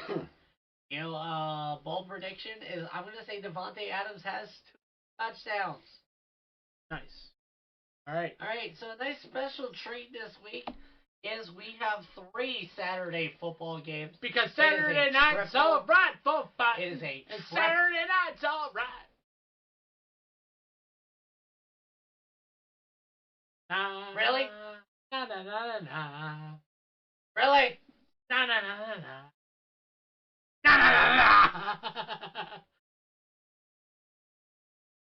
Bold prediction is I'm going to say Devontae Adams has 2 touchdowns. Nice. All right. All right, so a nice special treat this week is we have 3 Saturday football games. Because Saturday night's all right for fighting. It is a and Saturday night's all right. Really? Na na na na na. Really? Na na na na na. Na na na na.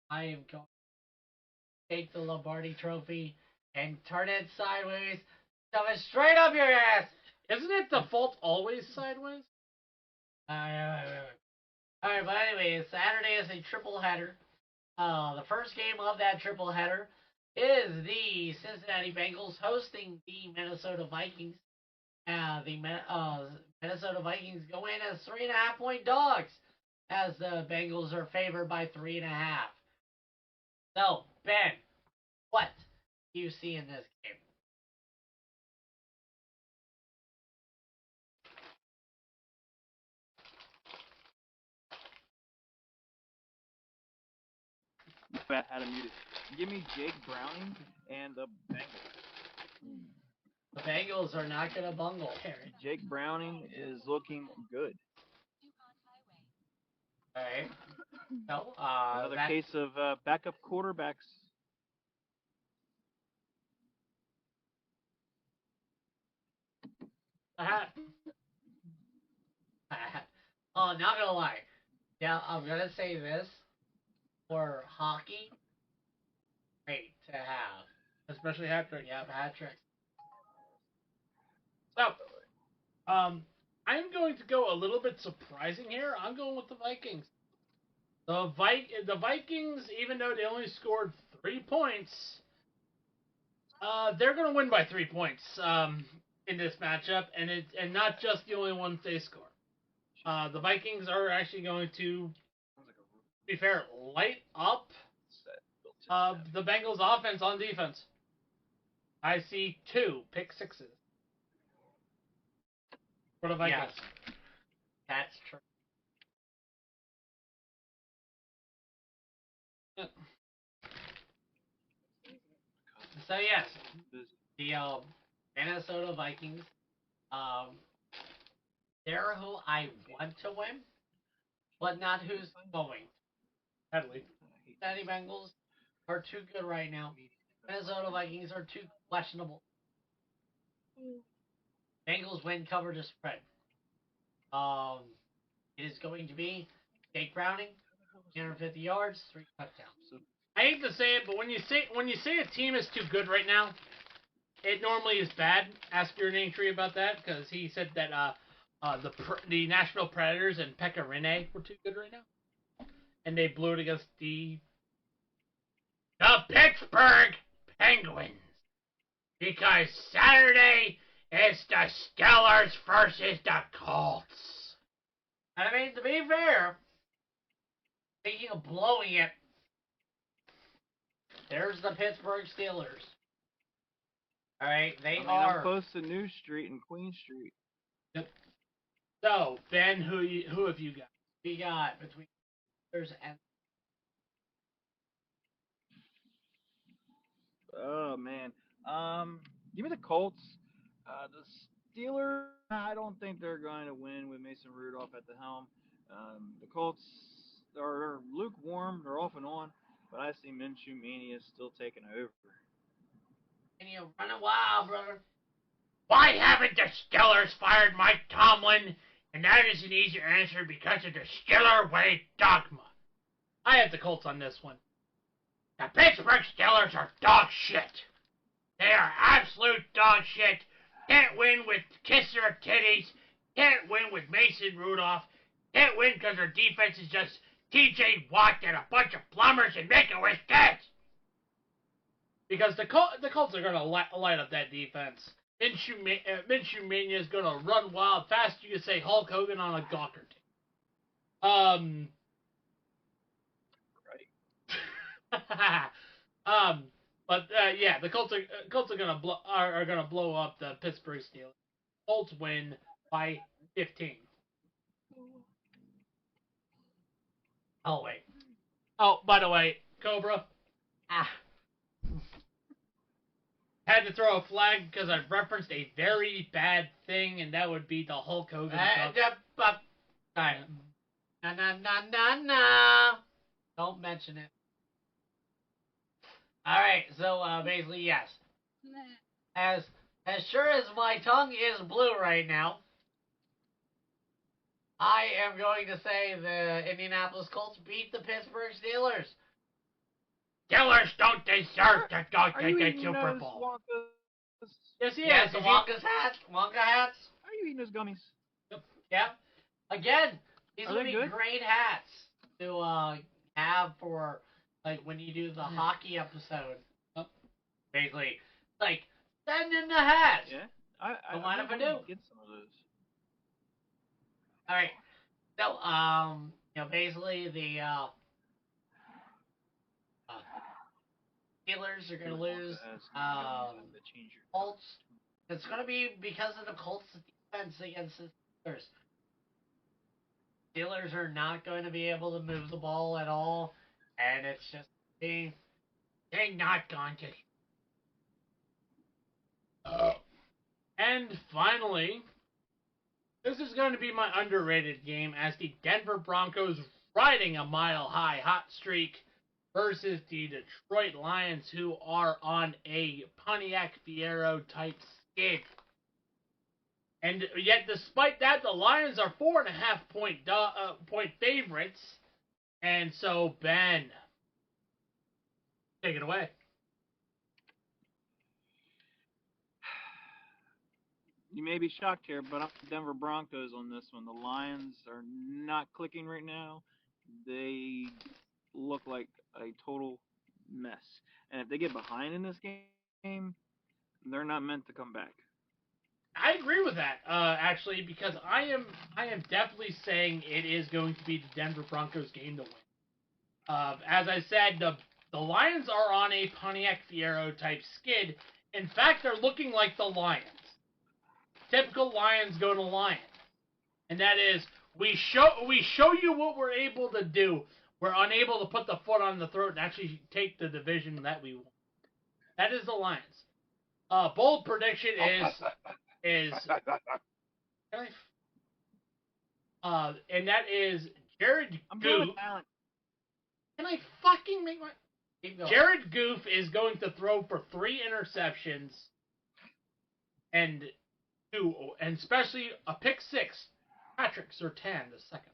I am going to take the Lombardi Trophy and turn it sideways, shove it straight up your ass. Isn't it default always sideways? Alright, but anyway, Saturday is a triple header. The first game of that triple header is the Cincinnati Bengals hosting the Minnesota Vikings. The Minnesota Vikings go in as 3.5-point dogs, as the Bengals are favored by 3.5. So, Ben, what do you see in this game? I had him muted. Give me Jake Browning and the Bengals. The Bengals are not going to bungle. Jake Browning is looking good. All right. So, another case of backup quarterbacks. Oh, not gonna lie. Yeah, I'm gonna say this. For hockey, great to have. Especially hat trick. Yeah, hat tricks. So, I'm going to go a little bit surprising here. I'm going with the Vikings. The Vikings, even though they only scored 3 points, they're going to win by 3 points in this matchup, and not just the only ones they score. The Vikings are actually going to, be fair, light up the Bengals' offense on defense. I see 2 pick sixes for the Vikings. Yes, that's true. Yep. So yes, the Minnesota Vikings, they're who I want to win, but not who's going. Headley. Cincinnati Bengals are too good right now. Minnesota Vikings are too questionable. Bengals win, cover the spread. It is going to be Jake Browning, 350 yards, 3 touchdowns. I hate to say it, but when you say a team is too good right now, it normally is bad. Ask your name tree about that, because he said that the Nashville Predators and Pekka Rinne were too good right now, and they blew it against the Pittsburgh Penguins, because Saturday is the Steelers versus the Colts. I mean, to be fair, speaking of blowing it, there's the Pittsburgh Steelers. All right, I'm close to New Street and Queen Street. Yep. So, Ben, who have you got? We got between Steelers and. Oh man, give me the Colts. The Steelers, I don't think they're going to win with Mason Rudolph at the helm. The Colts are lukewarm. They're off and on, but I see Minshew Mania still taking over. And you run a while, brother. Why haven't the Steelers fired Mike Tomlin? And that is an easy answer because of the Steeler way dogma. I have the Colts on this one. The Pittsburgh Steelers are dog shit. They are absolute dog shit. Can't win with Kiss Her Titties. Can't win with Mason Rudolph. Can't win because our defense is just T.J. Watt and a bunch of plumbers and Make-A-Wish kids. Because the Colts are going to light up that defense. Minshew Mania is going to run wild fast. You can say Hulk Hogan on a Gawker team. Right. But yeah, the Colts are gonna blow up the Pittsburgh Steelers. Colts win by 15. Oh, wait. Oh, by the way, Cobra. Had to throw a flag because I referenced a very bad thing, and that would be the Hulk Hogan. Alright. No. Don't mention it. Alright, so basically, yes. As sure as my tongue is blue right now, I am going to say the Indianapolis Colts beat the Pittsburgh Steelers. Steelers don't deserve to go Are to you the eating Super those Bowl. Wonkas? Yes, he Yes, is. the Wonka hats. Are you eating those gummies? Yep. Again, these Are would they be good? great hats to have for like when you do the hockey episode. Basically, like send in the hats. Yeah. I Don't mind if I do. Get some of those. All right. So basically the Steelers are gonna lose. Colts. It's gonna be because of the Colts' defense against the Steelers. Steelers are not going to be able to move the ball at all, and it's just they're not going to. And finally, this is going to be my underrated game as the Denver Broncos riding a mile-high hot streak versus the Detroit Lions, who are on a Pontiac Fiero type skid. And yet, despite that, the Lions are 4.5 point favorites. And so, Ben, take it away. You may be shocked here, but I'm Denver Broncos on this one. The Lions are not clicking right now. They look like a total mess. And if they get behind in this game, they're not meant to come back. I agree with that, actually, because I am definitely saying it is going to be the Denver Broncos game to win. As I said, the Lions are on a Pontiac Fiero type skid. In fact, they're looking like the Lions. Typical Lions go to Lion. And that is, we show you what we're able to do. We're unable to put the foot on the throat and actually take the division that we want. That is the Lions. Bold prediction is and that is Jared Goof. Can I fucking make my... Jared Goof is going to throw for 3 interceptions and especially a pick 6. Patrick Surtain the second.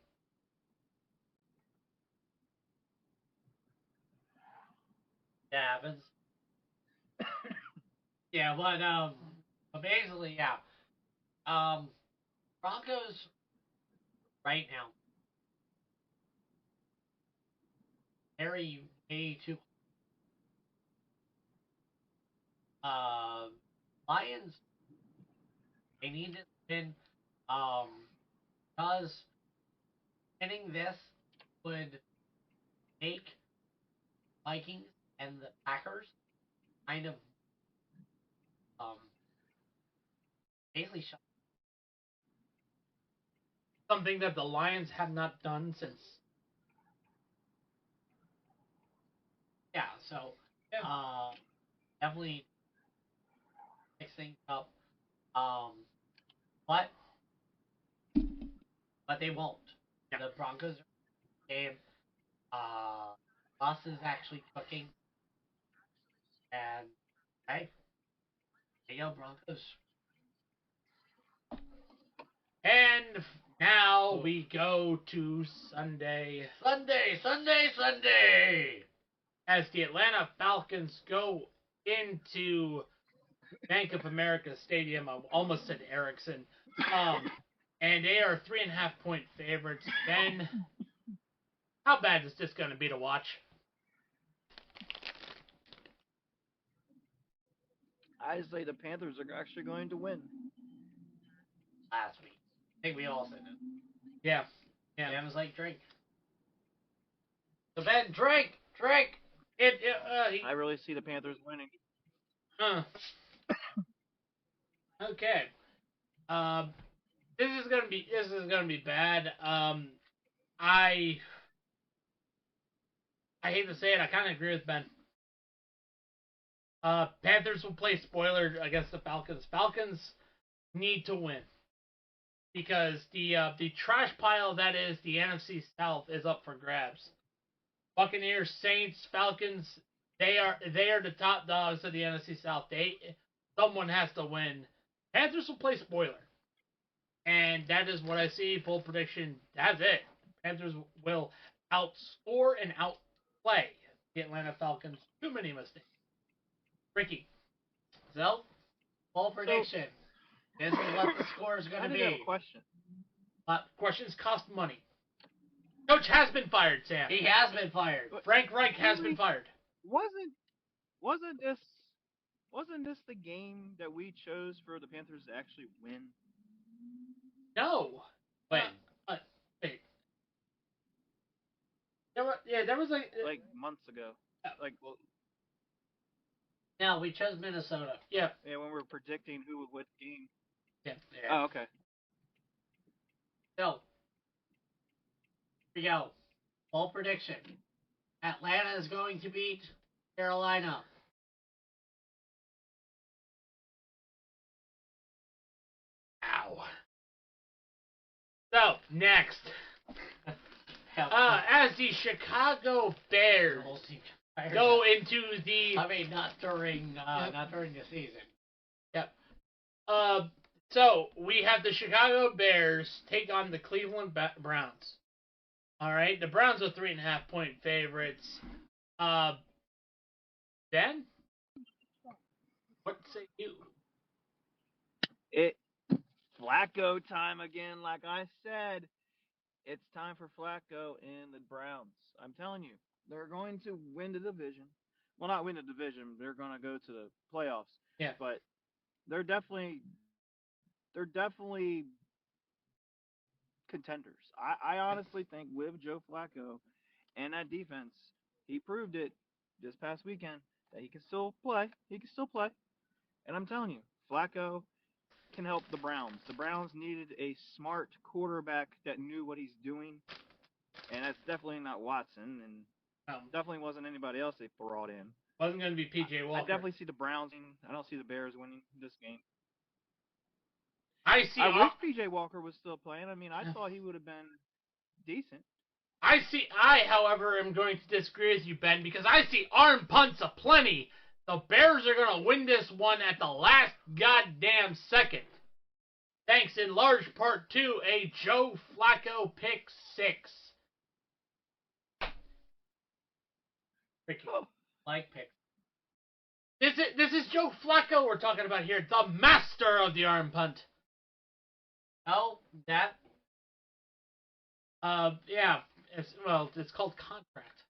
Yeah, happens. Yeah, but basically, yeah. Broncos right now way too. Lions, they need to win. Because winning this would make Vikings and the Packers kind of basically shut. Something that the Lions have not done since. Yeah, so definitely mix things up. But they won't. Yeah. The Broncos game. Bus is actually cooking. And hey, there you go, Broncos. And now we go to Sunday. Sunday! As the Atlanta Falcons go into Bank of America Stadium. I almost said Ericsson. And they are 3.5-point favorites. Ben, how bad is this going to be to watch? I say the Panthers are actually going to win. Last week. I think we all said it. Yeah. Yeah. Dan was like, drink. So Ben, drink! I really see the Panthers winning. Okay. This is gonna be bad. I hate to say it, I kind of agree with Ben. Panthers will play spoiler against the Falcons. Falcons need to win because the trash pile that is the NFC South is up for grabs. Buccaneers, Saints, Falcons, they are the top dogs of the NFC South. Someone has to win. Panthers will play spoiler. And that is what I see. Full prediction. That's it. Panthers will outscore and outplay the Atlanta Falcons. Too many mistakes. Ricky. So, full prediction. This is what the score is going to I be. have a question. Questions cost money. Coach has been fired, Sam. He has been fired. Frank Reich has been fired. Wasn't this the game that we chose for the Panthers to actually win? No. When? Wait. There was like months ago. Well, no, we chose Minnesota. Yeah. Yeah, when we were predicting who would win the game. Yeah. Oh, okay. So, here we go. Full prediction. Atlanta is going to beat Carolina. Ow. So, next. As the Chicago Bears go into the... I mean, not during the season. Yep. So, we have the Chicago Bears take on the Cleveland Browns. All right, the Browns are 3.5-point favorites. Ben? What say you? Flacco time again, like I said. It's time for Flacco and the Browns. I'm telling you, they're going to win the division. Well, not win the division. They're going to go to the playoffs. Yeah. But they're definitely contenders. I honestly think with Joe Flacco and that defense, he proved it this past weekend that he can still play. And I'm telling you, Flacco can help the Browns. The Browns needed a smart quarterback that knew what he's doing, and that's definitely not Watson, and definitely wasn't anybody else they brought in. Wasn't going to be P.J. Walker. I definitely see the Browns. I don't see the Bears winning this game. I wish P.J. Walker was still playing. I mean, I thought he would have been decent. I, however, am going to disagree with you, Ben, because I see arm punts aplenty. The Bears are going to win this one at the last goddamn second. Thanks in large part to a Joe Flacco pick six. Ricky, like pick. This is Joe Flacco we're talking about here, the master of the arm punt. Oh, that. Yeah. It's called contract.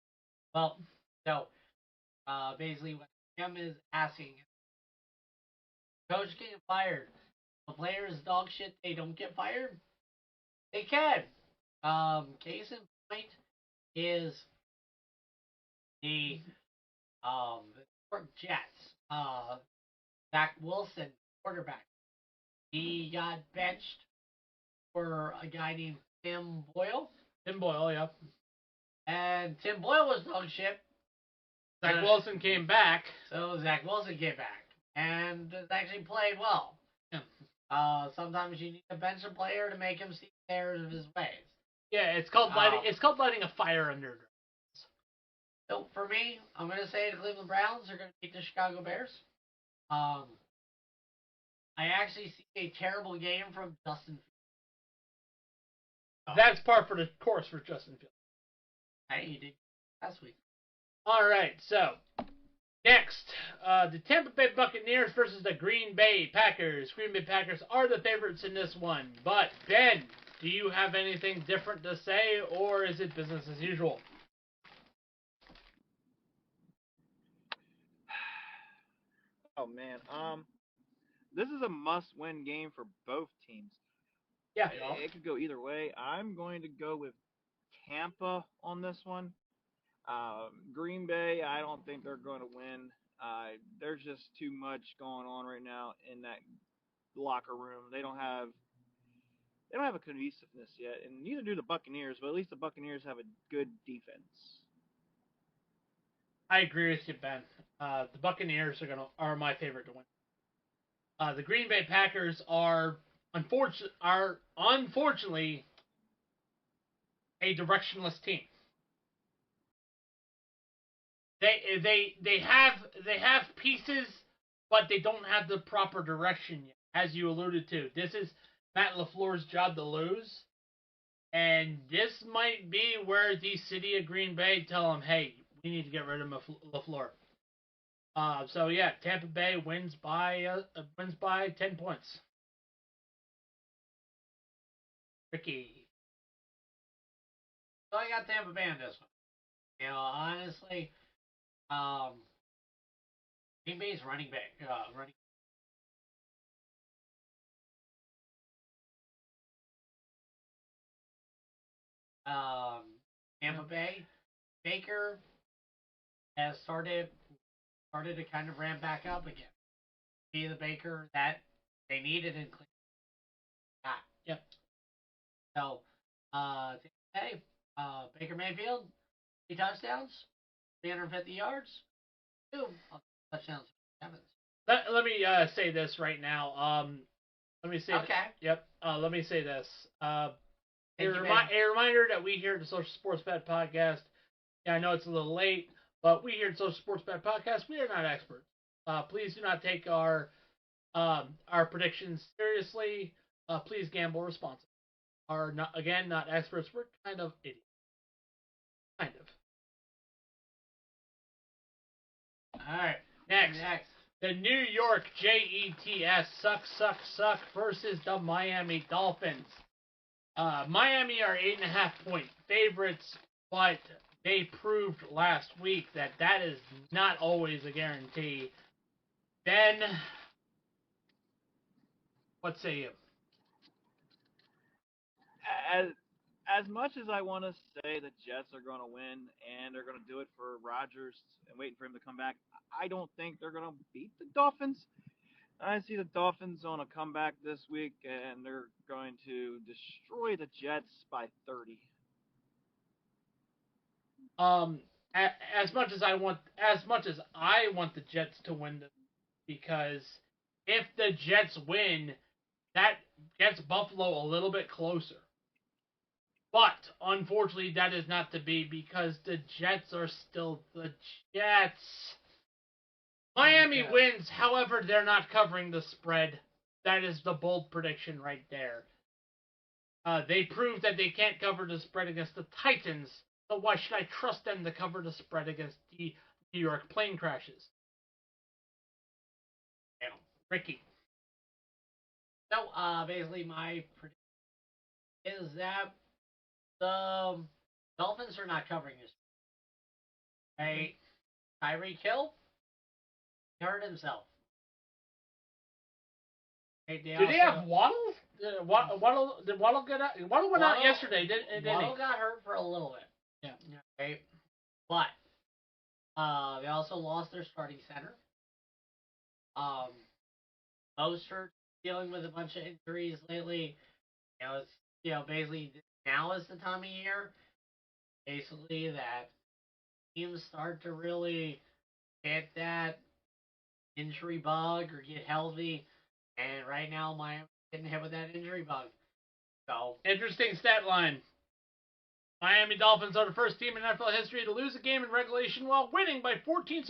Well, no. Basically, what Sam is asking, coach getting fired. The players dog shit. They don't get fired. They can. Case in point is the New York Jets. Zach Wilson, quarterback. He got benched for a guy named Tim Boyle. Tim Boyle, yeah. And Tim Boyle was dog shit. Zach Wilson came back. So Zach Wilson came back and actually played well. Yeah. Sometimes you need to bench a player to make him see the errors of his ways. Yeah, it's called lighting a fire under. So for me, I'm gonna say the Cleveland Browns are gonna beat the Chicago Bears. I actually see a terrible game from Justin Fields. That's par for the course for Justin Fields. Hey, he did last week. All right, so Next, the Tampa Bay Buccaneers versus the Green Bay Packers. Green Bay Packers are the favorites in this one. But, Ben, do you have anything different to say, or is it business as usual? Oh man, this is a must-win game for both teams. Yeah. It could go either way. I'm going to go with Tampa on this one. Green Bay, I don't think they're going to win. There's just too much going on right now in that locker room. They don't have a cohesiveness yet, and neither do the Buccaneers. But at least the Buccaneers have a good defense. I agree with you, Ben. The Buccaneers are my favorite to win. The Green Bay Packers are unfortunately a directionless team. They have pieces, but they don't have the proper direction yet. As you alluded to, this is Matt LaFleur's job to lose, and this might be where the city of Green Bay tell him, "Hey, we need to get rid of LaFleur." So yeah, Tampa Bay wins by 10 points. Ricky. So I got Tampa Bay on this one. You know, honestly, Green Bay's running back, Tampa Bay, Baker has started to kind of ramp back up again. Be the Baker that they needed in Cleveland. Yep. So, hey, Baker Mayfield, 3 touchdowns, 350 yards, 2 touchdowns. Let me say this right now. Let me say. Okay. Yep. Let me say this. A reminder that we here at the Social Sportspad podcast. Yeah, I know it's a little late, but we here at Social Sportspad podcast, we are not experts. Please do not take our predictions seriously. Please gamble responsibly. Are not experts. We're kind of idiots. Kind of. All right. Next. The New York Jets suck versus the Miami Dolphins. Miami are 8.5-point favorites, but they proved last week that is not always a guarantee. Ben, what say you? As much as I want to say the Jets are going to win and they're going to do it for Rodgers and waiting for him to come back, I don't think they're going to beat the Dolphins. I see the Dolphins on a comeback this week, and they're going to destroy the Jets by 30. As much as I want the Jets to win, because if the Jets win, that gets Buffalo a little bit closer. But unfortunately, that is not to be because the Jets are still the Jets. Miami wins, however, they're not covering the spread. That is the bold prediction right there. They proved that they can't cover the spread against the Titans, so why should I trust them to cover the spread against the New York plane crashes? Damn. Ricky. So, basically, my prediction is that the Dolphins are not covering this. Hey, Tyreek Hill hurt himself. Hey, they have Waddle? Waddle went out yesterday, didn't Waddle he? got hurt for a little bit. Yeah. Okay. But they also lost their starting center. Mostert dealing with a bunch of injuries lately. It's basically now is the time of year. Basically, that teams start to really get that injury bug or get healthy. And right now, Miami's getting hit with that injury bug. So interesting stat line. Miami Dolphins are the first team in NFL history to lose a game in regulation while winning by 14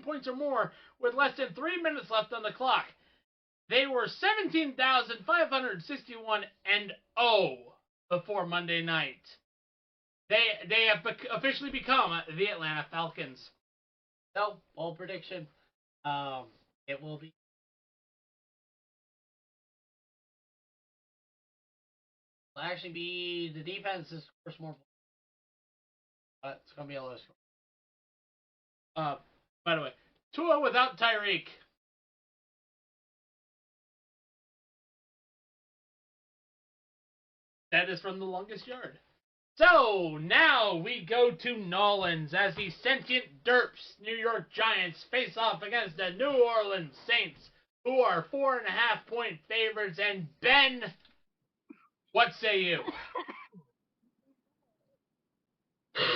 points or more with less than 3 minutes left on the clock. They were 17,561 and 0 before Monday night. They have officially become the Atlanta Falcons. No, bold prediction. It will be. Will actually be the defense is scores more points. But it's gonna be a low score. By the way, Tua without Tyreek. That is from the longest yard. So, now we go to Nolans as the sentient derps New York Giants face off against the New Orleans Saints, who are 4.5-point favorites. And Ben, what say you?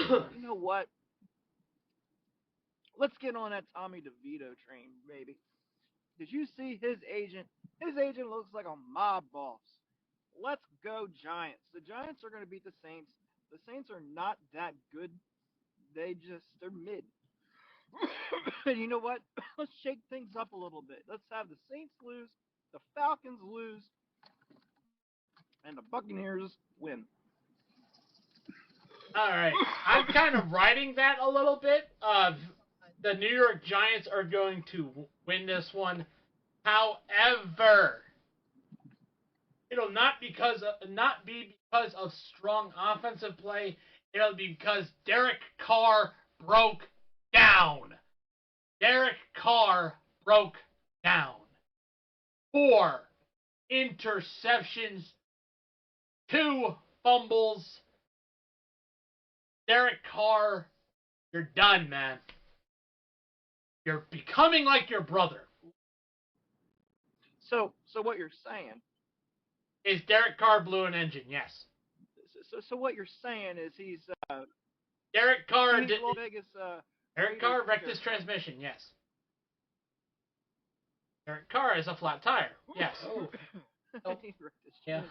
You know what? Let's get on that Tommy DeVito train, baby. Did you see his agent? His agent looks like a mob boss. Let's go Giants. The Giants are going to beat the Saints. The Saints are not that good. They're mid. And you know what? Let's shake things up a little bit. Let's have the Saints lose, the Falcons lose, and the Buccaneers win. All right. I'm kind of riding that a little bit. The New York Giants are going to win this one. However, it'll not be because of strong offensive play. It'll be because Derek Carr broke down. Derek Carr broke down. 4 interceptions, 2 fumbles. Derek Carr, you're done, man. You're becoming like your brother. So what you're saying is Derek Carr blew an engine? Yes. So what you're saying is he's Derek Carr did Vegas. Derek Carr wrecked his transmission. Yes. Derek Carr is a flat tire. Yes. Oh. Oh. Yeah.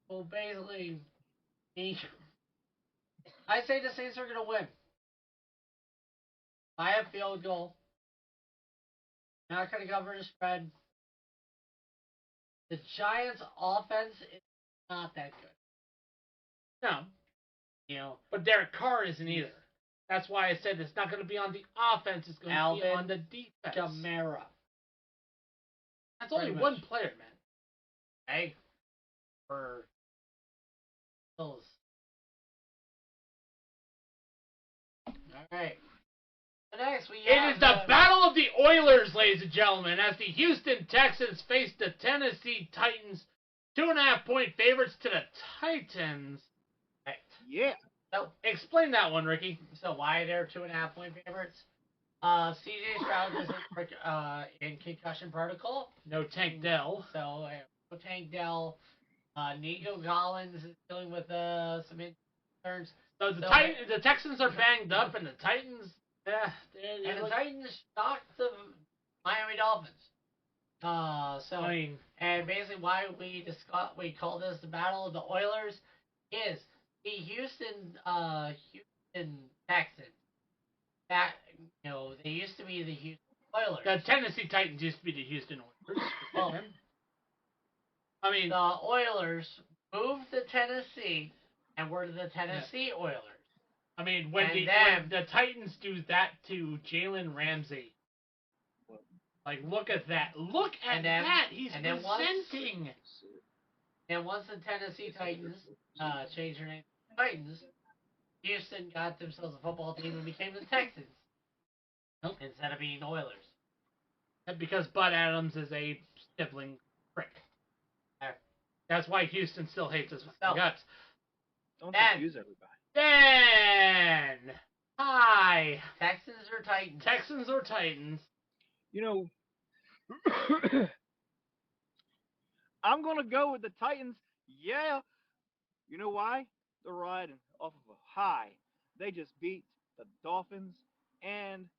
Well, basically, I say the Saints are gonna win. By a field goal. Not gonna cover the spread. The Giants' offense is not that good. No. You know, but Derek Carr isn't either. That's why I said it's not going to be on the offense. It's going to be on the defense. Kamara. That's only one player, man. Hey, for those. All right. Next, it is the Battle of the Oilers, ladies and gentlemen, as the Houston Texans face the Tennessee Titans. 2.5-point favorites to the Titans. Right. Yeah. So explain that one, Ricky. So why they're 2.5-point favorites? CJ Stroud is in concussion protocol. No Tank Dell. So no Tank Dell. Nico Collins is dealing with some concerns. So the Texans are banged up, and the Titans. The Titans shocked the Miami Dolphins. And basically why we call this the Battle of the Oilers is the Houston Texans. That they used to be the Houston Oilers. The Tennessee Titans used to be the Houston Oilers. Well, the Oilers moved to Tennessee and were the Tennessee Oilers. I mean, when the Titans do that to Jalen Ramsey, like, look at that. Look at that. He's presenting. And once the Tennessee Titans changed their name to Titans, Houston got themselves a football team and became the Texans instead of being Oilers. Because Bud Adams is a sibling prick. That's why Houston still hates us guts. Don't confuse everybody. Dan! Hi! Texans or Titans? Texans or Titans? You know, I'm going to go with the Titans. Yeah. You know why? They're riding off of a high. They just beat the Dolphins and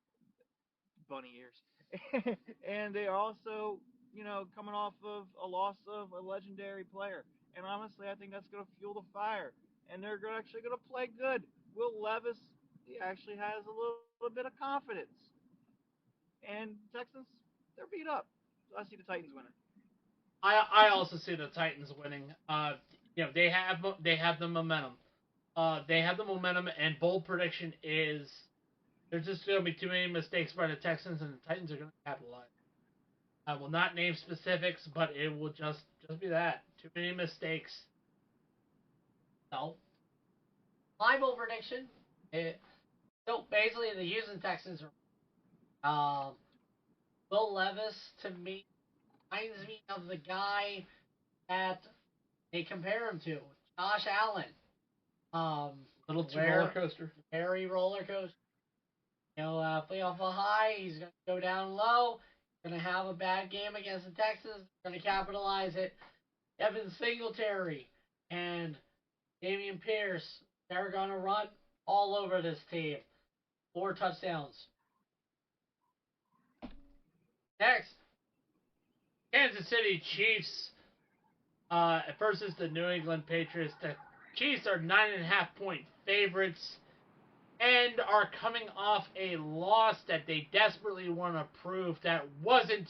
bunny ears. And they are also, coming off of a loss of a legendary player. And honestly, I think that's going to fuel the fire. And they're actually going to play good. Will Levis, he actually has a little bit of confidence. And Texans, they're beat up. So I see the Titans winning. I also see the Titans winning. They have the momentum. They have the momentum, and bold prediction is There's just going to be too many mistakes by the Texans, and the Titans are going to capitalize. I will not name specifics, but it will just be that. Too many mistakes. So, my bold prediction. So basically, the Houston Texans are. Will Levis to me reminds me of the guy that they compare him to, Josh Allen. Little too roller coaster. Very roller coaster. Play off a high, he's going to go down low. Going to have a bad game against the Texans. Going to capitalize it. Evan Singletary and Damian Pierce, they're going to run all over this team. 4 touchdowns. Next. Kansas City Chiefs versus the New England Patriots. The Chiefs are 9.5-point favorites and are coming off a loss that they desperately want to prove that wasn't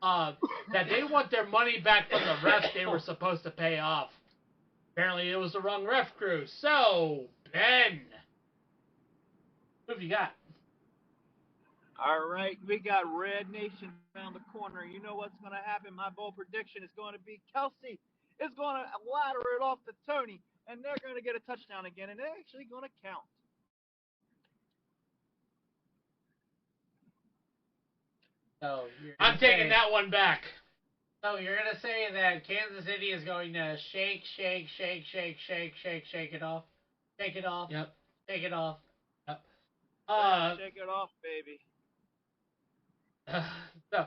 that they want their money back from the refs they were supposed to pay off. Apparently, it was the wrong ref crew. So, Ben, who have you got? All right, we got Red Nation around the corner. You know what's going to happen? My bold prediction is going to be Kelsey is going to ladder it off to Tony, and they're going to get a touchdown again, and they're actually going to count. So I'm taking that one back. So you're going to say that Kansas City is going to shake it off? Shake it off? Yep. Shake it off? Yep. Shake it off, baby. So,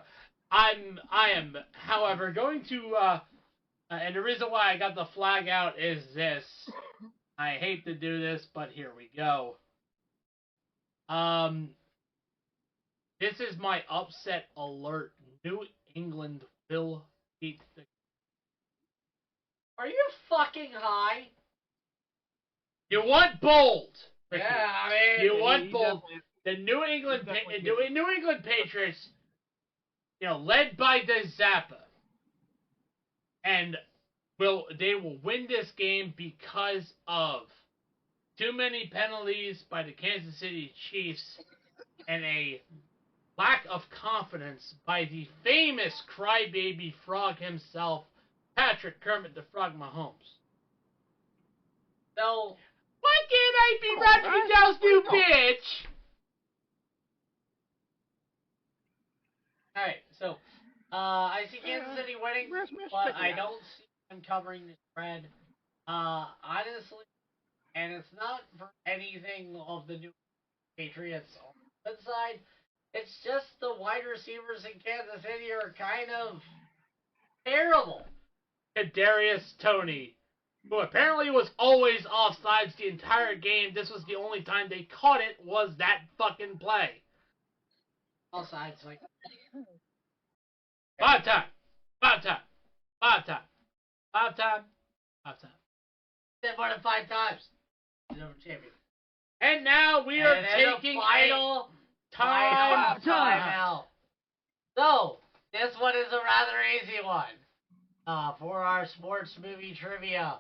I am, however, going to, and the reason why I got the flag out is this. I hate to do this, but here we go. This is my upset alert. New England will beat the... Are you fucking high? You want bold. Yeah, I mean... You want bold. The New England Patriots, led by the Zappa, and they will win this game because of too many penalties by the Kansas City Chiefs and a lack of confidence by the famous crybaby frog himself, Patrick Kermit the Frog Mahomes. So, why can't I be Roger Goodell's new bitch? Alright, so, I see Kansas City winning, but I don't see them covering the spread. Honestly, and it's not for anything of the new Patriots on the good side. It's just the wide receivers in Kansas City are kind of terrible. Kadarius Toney, who apparently was always offsides the entire game. This was the only time they caught it, was that fucking play. Offsides, like... Five time. Said more than 5 times. Champion. And now we are taking final time out. So, this one is a rather easy one. For our sports movie trivia,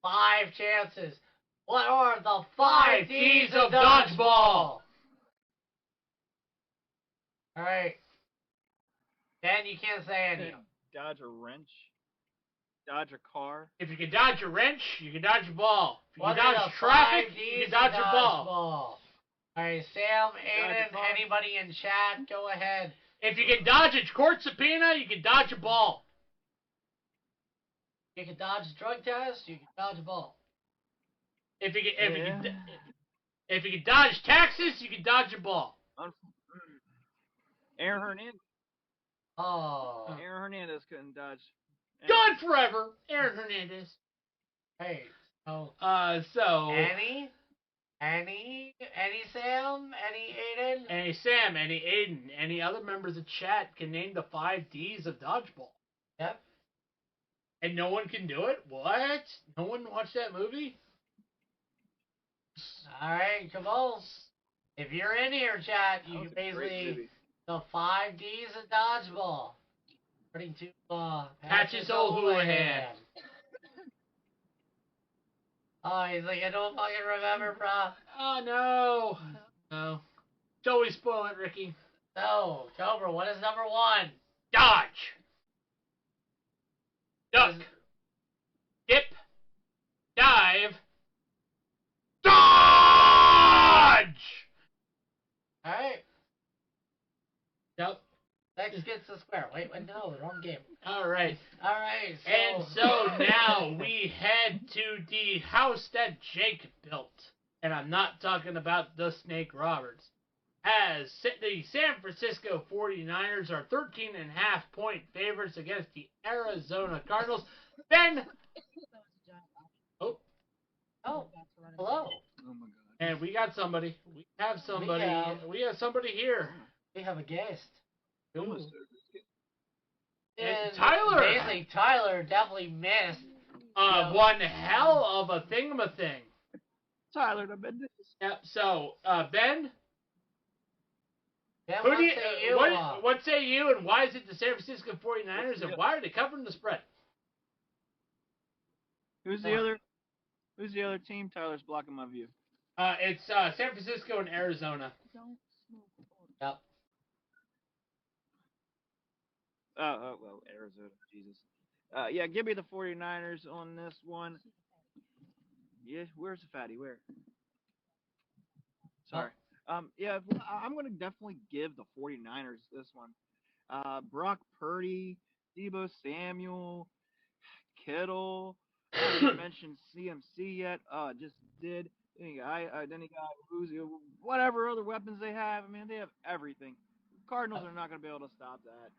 5 chances. What are the 5 D's of dodgeball? Alright. Ben, you can't say any. Dodge a wrench. Dodge a car. If you can dodge a wrench, you can dodge a ball. If you What can are dodge the traffic, 5 you Ds can dodge of a ball. All right, Sam, Aiden, anybody in chat, go ahead. If you can dodge a court subpoena, you can dodge a ball. You can dodge a drug test, you can dodge a ball. If you can dodge taxes, you can dodge a ball. Aaron Hernandez. Oh. Aaron Hernandez couldn't dodge. Gone forever, Aaron Hernandez. Hey, so any Sam, any Aiden, any Sam, any Aiden, any other members of chat can name the 5 D's of dodgeball. Yep. And no one can do it? What? No one watched that movie? All right, come on. If you're in here, chat, you can basically the 5 D's of dodgeball. According to Patches O'Houlihan. Oh, he's like, I don't fucking remember, bro. Oh, no. No. Shall we spoil it, Ricky? So, Cobra, what is number 1? Dodge. Duck. Dip. Dive. Dodge! Alright. Yep. Next gets the square. Wait, no, the wrong game. Alright. Alright, so... And so now we head to the house that Jake built. And I'm not talking about the Snake Roberts. As the San Francisco 49ers are 13.5-point favorites against the Arizona Cardinals. Ben. Oh, hello. Oh my god. And we got somebody. We have somebody. We have somebody here. We have a guest. Ooh. And Tyler. Basically, Tyler definitely missed. One hell of a thingamathing. Tyler, the bed. Yep. So, Ben. Ben, Who do you, say you? what say you, and why is it the San Francisco 49ers, and why are they covering the spread? Who's the other? Who's the other team? Tyler's blocking my view. It's San Francisco and Arizona. Yep. Well, Arizona, Jesus. Yeah, give me the 49ers on this one. Yeah, where's the fatty? Where? Sorry. Yeah, I'm going to definitely give the 49ers this one. Brock Purdy, Deebo Samuel, Kittle. I didn't mention CMC yet. Just did. Then you got Uzi, whatever other weapons they have. I mean, they have everything. Cardinals are not going to be able to stop that.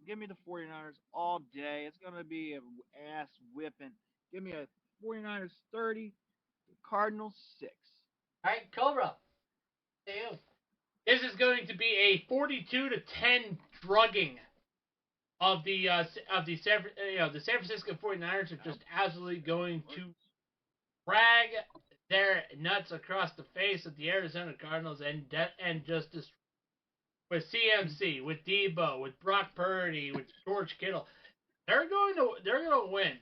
Give me the 49ers all day. It's going to be an ass whipping. Give me a 49ers 30, Cardinals 6. All right, Cobra. To you. This is going to be a 42-10 drugging of the San Francisco 49ers are just absolutely going to drag their nuts across the face of the Arizona Cardinals and just destroy with CMC, with Deebo, with Brock Purdy, with George Kittle. They're going to win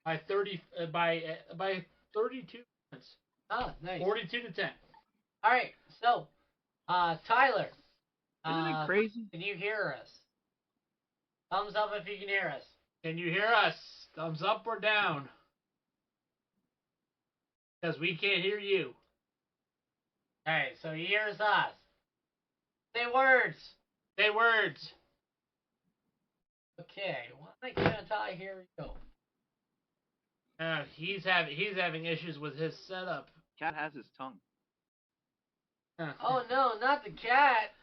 by 32 points. Oh, nice. 42-10. All right, so Tyler. Isn't it crazy? Can you hear us? Thumbs up if you can hear us. Can you hear us? Thumbs up or down? Because we can't hear you. All right, so he hears us. Say words. Say words. Okay, why can't I hear you? He's having issues with his setup. Cat has his tongue. Oh no, not the cat.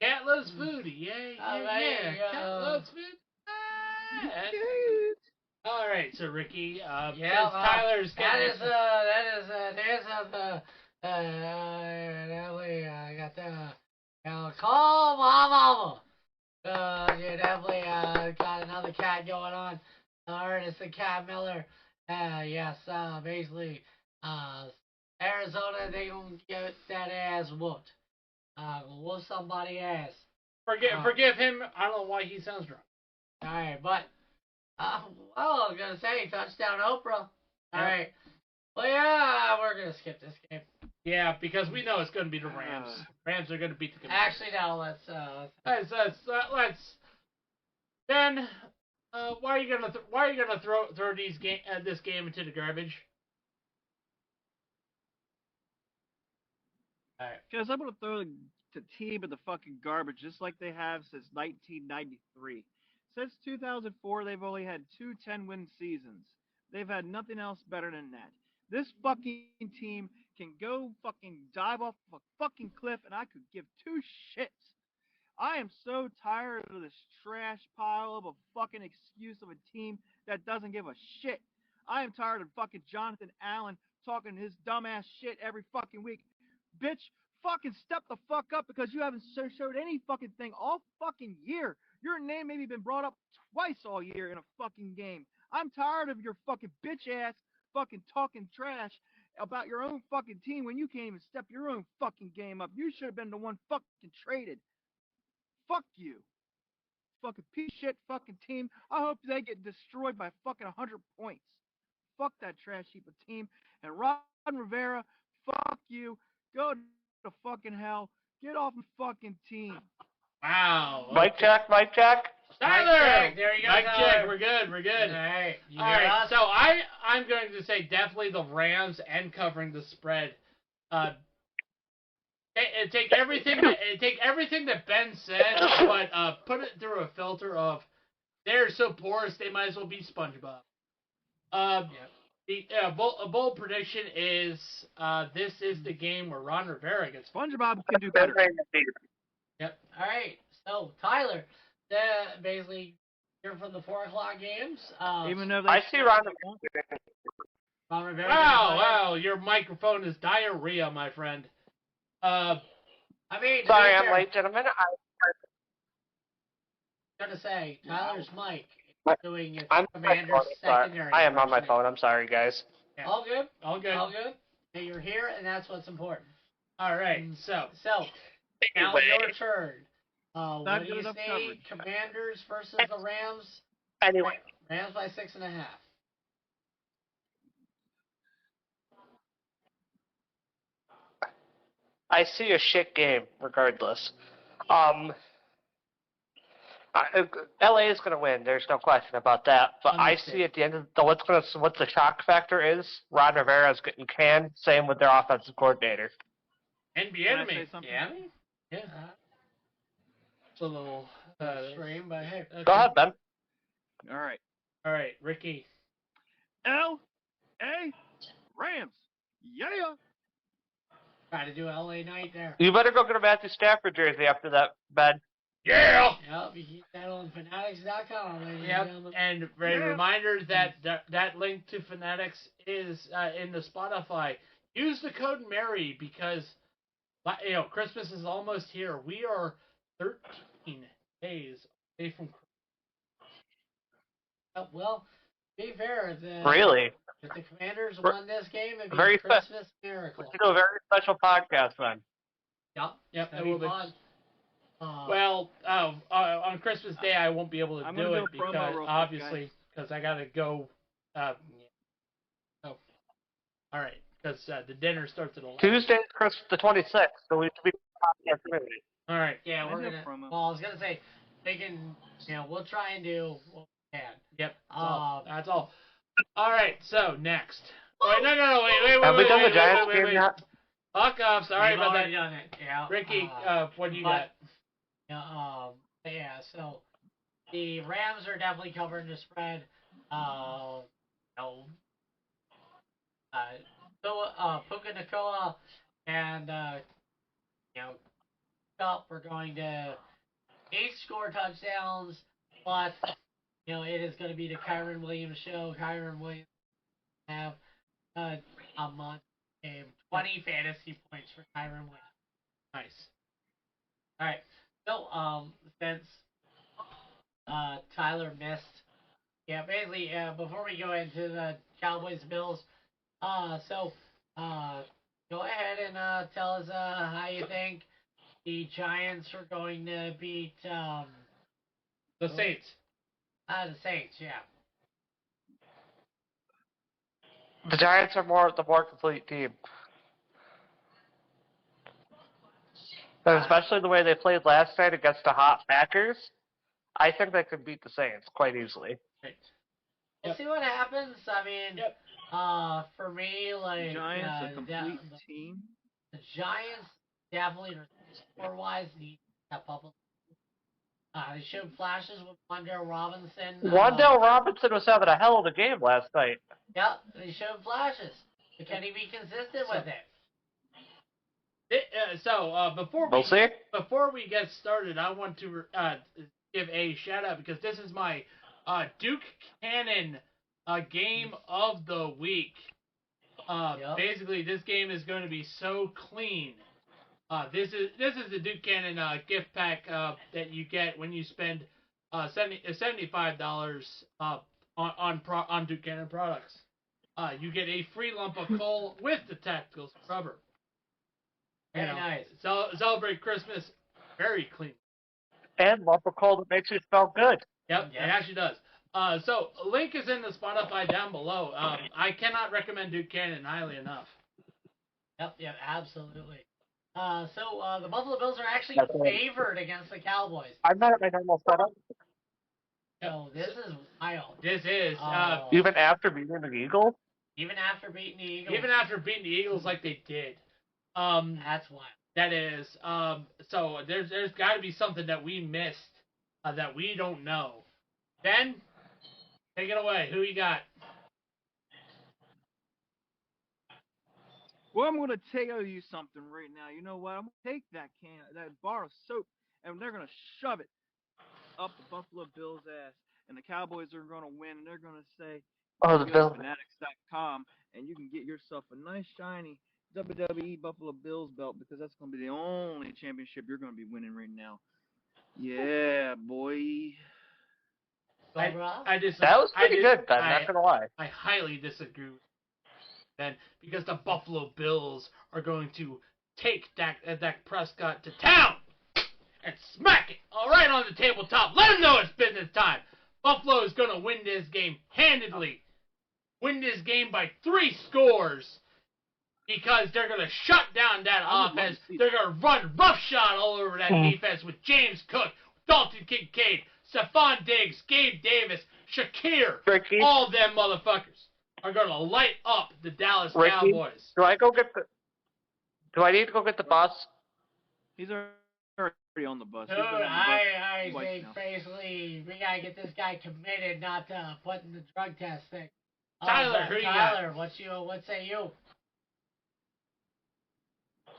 Cat loves food. Yeah. Cat loves food. All right, so Ricky, Tyler's that is definitely got the call my mama. You definitely got another cat going on. Ernest the Cat Miller. Yes, basically, Arizona, they gonna get that ass whooped. Whoop somebody ass. Forgive him. I don't know why he sounds drunk. All right, but well, I was gonna say touchdown Oprah. All right. Well, yeah, we're gonna skip this game. Yeah, because we know it's gonna be the Rams. Rams are gonna beat the Commanders. Actually, no. Let's. Ben, why are you gonna throw this game into the garbage? All right. Because I'm gonna throw the team in the fucking garbage, just like they have since 1993. Since 2004, they've only had 2 10-win seasons. They've had nothing else better than that. This fucking team can go fucking dive off a fucking cliff, and I could give two shits. I am so tired of this trash pile of a fucking excuse of a team that doesn't give a shit. I am tired of fucking Jonathan Allen talking his dumbass shit every fucking week. Bitch, fucking step the fuck up because you haven't showed any fucking thing all fucking year. Your name maybe been brought up twice all year in a fucking game. I'm tired of your fucking bitch ass fucking talking trash about your own fucking team when you can't even step your own fucking game up. You should have been the one fucking traded. Fuck you. Fucking piece of shit fucking team. I hope they get destroyed by fucking 100 points. Fuck that trash heap of team. And Ron Rivera, fuck you. Go to fucking hell. Get off my fucking team. Wow. Mic check, mic check. Tyler! There you go, Mic Tyler. check, we're good. All right. You All hear right, us? so I'm going to say definitely the Rams and covering the spread. Take everything that Ben said, but put it through a filter of they're so porous they might as well be SpongeBob. A bold prediction is this is the game where Ron Rivera gets. SpongeBob can do better. Yep. All right. So Tyler, basically, you're from the 4 o'clock games. Even though they I see Ron. Ron Rivera. Wow, your microphone is diarrhea, my friend. I mean, Sorry, I'm late, gentlemen. I'm gonna say Tyler's mic What? is doing its I'm Commander's secondary. I am on my function. phone. I'm sorry, guys. Yeah. All good. All good. All good. Hey, you're here, and that's what's important. All right, so now your turn. Not What do good you enough see? coverage. Commanders versus the Rams. Anyway, Rams by 6.5. I see a shit game regardless. LA is going to win. There's no question about that. But I see at the end of what the shock factor is. Ron Rivera's getting canned. Same with their offensive coordinator. NBA Can I to me. say something? Yeah. It's a little Stream, but hey. okay. Go ahead, Ben. All right. All right, Ricky. L.A. Rams. Yeah. Try to do LA night there. You better go get a Matthew Stafford jersey after that, Ben. Yeah. Yep, you keep that on fanatics.com, ladies and Yep, gentlemen. and a reminder that link to Fanatics is in the Spotify. Use the code Mary because Christmas is almost here. We are 13 days away from Christmas. Well, to be fair, Really? if the Commanders won this game, it'd be Very a Christmas miracle. We should do a very special podcast then. Yep, it will be. fun. Well, on Christmas Day I won't be able to I'm do gonna it do a promo because real quick, obviously because I gotta go. All right, because the dinner starts at 11. Tuesday is Christmas the 26th, so we should be podcast community. All right. Yeah, I we're know gonna. promo. Well, I was gonna say, they can. We'll try and do what we can. Yep. That's all. All right. So next. Wait, no. Wait. Have we done the Giants game yet? Fuck off. Sorry We've about already that. done it. Yeah. Ricky, what do you but- got? Yeah. So the Rams are definitely covering the spread. Puka Nacua and Cup are going to each score touchdowns, but it is going to be the Kyron Williams show. Kyron Williams have a month game, 20 fantasy points for Kyron Williams. Nice. All right. So since Tyler missed, basically before we go into the Cowboys Bills, go ahead and tell us how you think the Giants are going to beat The Saints. the Saints. Yeah. The Giants are the more complete team. And especially the way they played last night against the hot Packers, I think they could beat the Saints quite easily. Right. We'll see what happens. I mean, for me, like Giants a complete team. The Giants definitely, score-wise, need to step up. They showed flashes with Wan'Dale Robinson. Wan'Dale Robinson was having a hell of a game last night. Yep, they showed flashes. But can he be consistent with it? Before we get started, I want to give a shout out because this is my Duke Cannon game of the week. Basically, this game is going to be so clean. This is the Duke Cannon gift pack that you get when you spend $75 on Duke Cannon products. You get a free lump of coal with the tactical scrubber. Very nice. Celebrate Christmas very clean. And lump of coal that makes you smell good. Yep, it actually does. So link is in the Spotify down below. I cannot recommend Duke Cannon highly enough. Yep, absolutely. So the Buffalo Bills are actually That's right. favored against the Cowboys. I'm not at my normal setup. So this is wild. This is Even after beating the Eagles? Even after beating the Eagles. even after beating the Eagles like they did. That's wild. That is. So there's got to be something that we missed that we don't know. Ben, take it away. Who you got? Well, I'm going to tell you something right now. You know what? I'm going to take that bar of soap, and they're going to shove it up the Buffalo Bills' ass. And the Cowboys are going to win, and they're going to say, Oh, the go Bills. to fanatics.com, and you can get yourself a nice, shiny WWE Buffalo Bills belt, because that's going to be the only championship you're going to be winning right now. Yeah, boy. I just That was pretty good, Ben. Not gonna lie. I highly disagree with Ben because the Buffalo Bills are going to take Dak Prescott to town and smack it all right on the tabletop. Let him know it's business time. Buffalo is going to win this game handedly. Win this game by 3 scores because they're going to shut down that offense. They're going to run roughshod all over that defense with James Cook, Dalton Kincaid, Stephon Diggs, Gabe Davis, Shakir. Ricky? All them motherfuckers are going to light up the Dallas Ricky? Cowboys. Do I need to go get the bus? He's already on the bus. Dude, He's been on the bus I twice think now. basically we gotta get this guy committed, not putting the drug test thing. Tyler, who you got? Tyler, what say you?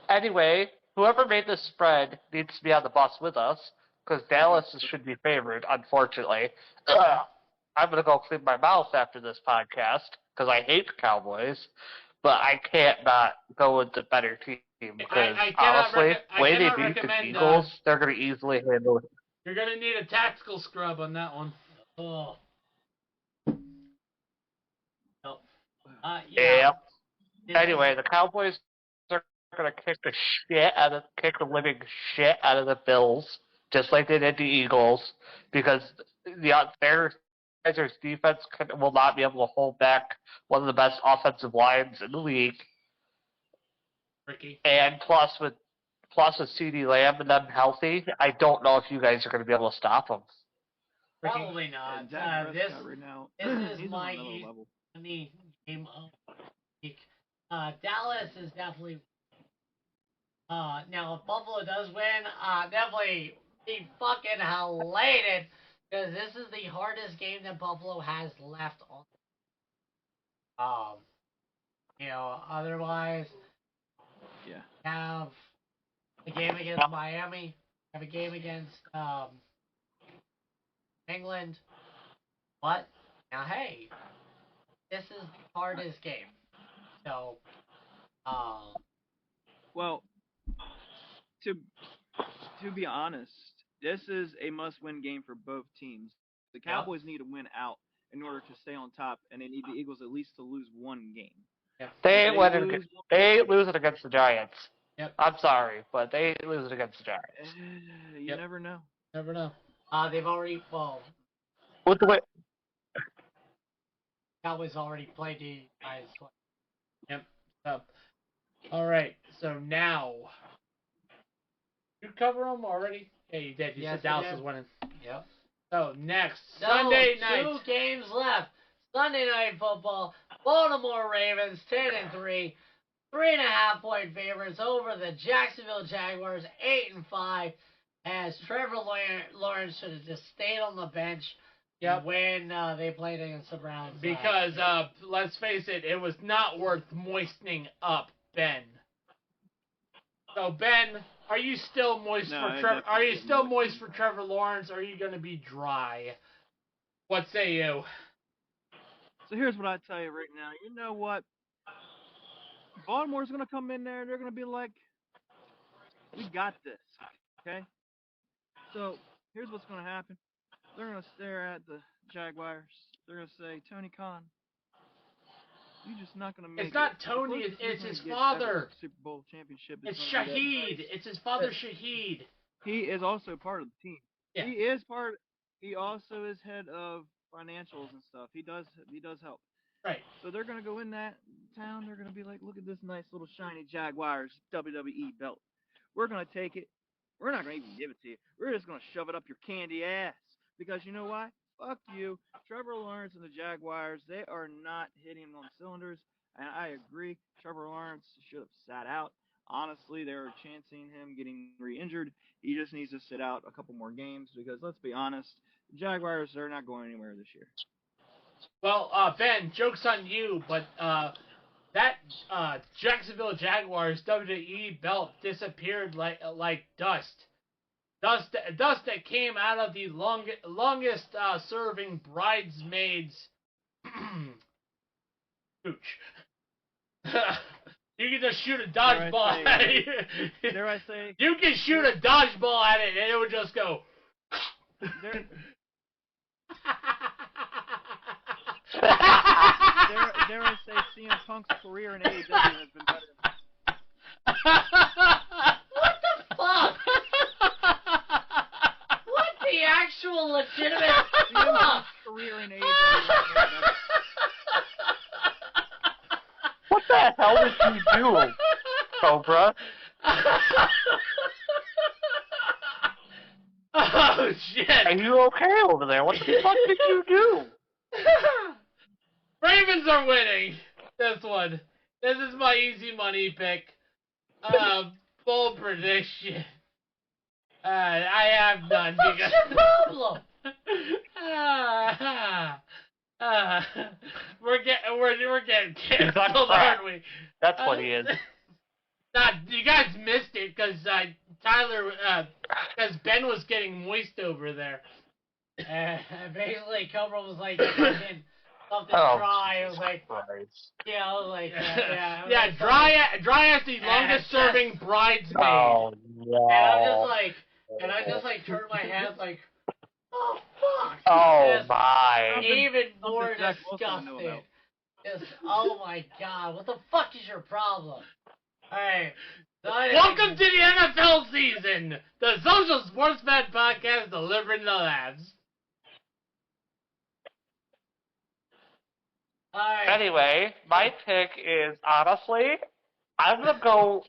Anyway, whoever made this spread needs to be on the bus with us, because Dallas should be favored, unfortunately. I'm going to go clean my mouth after this podcast, because I hate the Cowboys, but I can't not go with the better team, because honestly, the way they beat the Eagles, they're going to easily handle it. You're going to need a tactical scrub on that one. Oh. Yeah. Anyway, the Cowboys are going to kick the living shit out of the Bills, just like they did the Eagles, because their defense will not be able to hold back one of the best offensive lines in the league. Ricky. And plus with CeeDee Lamb and them healthy, I don't know if you guys are going to be able to stop them. Probably not. This right now, is my game of the week. Dallas is definitely. Now if Buffalo does win, definitely be fucking elated because this is the hardest game that Buffalo has left on. Otherwise, have a game against Miami, have a game against England. But now, hey, this is the hardest game. So, well, to be honest, this is a must-win game for both teams. The Cowboys need to win out in order to stay on top, and they need the Eagles at least to lose one game. Yeah. They lose it against the Giants. Yep. I'm sorry, but they lose it against the Giants. You never know. Never know. They've already With the way Cowboys already played the Giants. Yep. All right. So now, you cover them already? Yeah, you did. You said Dallas is winning. Yep. So next Sunday night. 2 games left. Sunday night football. Baltimore Ravens 10-3, 3.5-point favorites over the Jacksonville Jaguars 8-5. As Trevor Lawrence should have just stayed on the bench. Yep. When they played against the Browns. Because let's face it, it was not worth moistening up Ben. So Ben, are you still moist for Trevor? Are you still moist for Trevor Lawrence? Or are you going to be dry? What say you? So here's what I tell you right now. You know what? Baltimore's going to come in there and they're going to be like, we got this. Okay? So here's what's going to happen. They're going to stare at the Jaguars. They're going to say, Tony Khan, you're just not going to make it. It's not Tony. It's his father. Super Bowl championship. It's Shaheed. It's his father, Shaheed. He is also part of the team. Yeah. He also is head of financials and stuff. He does help. Right. So they're going to go in that town. They're going to be like, look at this nice little shiny Jaguars WWE belt. We're gonna take it. We're not gonna even give it to you. We're just gonna shove it up your candy ass. Because you know why? Fuck you. Trevor Lawrence and the Jaguars, they are not hitting on cylinders. And I agree. Trevor Lawrence should have sat out. Honestly, they were chancing him getting re-injured. He just needs to sit out a couple more games because let's be honest, the Jaguars are not going anywhere this year. Well, Ben, joke's on you, but that Jacksonville Jaguars WWE belt disappeared like dust. Dust that came out of the longest serving bridesmaids pooch. You can just shoot a dodgeball at it. Dare I say? You can shoot a dodgeball at it and it would just go. Dare I say CM Punk's career in AEW has been better. What the fuck? What the actual legitimate CM fuck? Punk's career in AEW has been better. What the hell did you do, Cobra? Oh shit! Are you okay over there? What the fuck did you do? Ravens are winning this one. This is my easy money pick. Bold prediction. I have none What's because. your problem? We're getting He's on canceled, crack. aren't we? That's what he is. You guys missed it because Tyler, because Ben was getting moist over there. Basically, Cobra was like fucking something Oh, dry. It was Jesus like, Christ. yeah, I was like, yeah. Yeah, dry as the longest serving bridesmaid. Oh, no. And I just like turned my head like, oh fuck. Oh, Just my. even more something Jack Wilson knew disgusting. about. Just, oh my god, what the fuck is your problem? Alright. Welcome to the NFL season! The Social Sportspad Podcast delivering the laughs. Alright. Anyway, my pick is, honestly, I'm gonna go,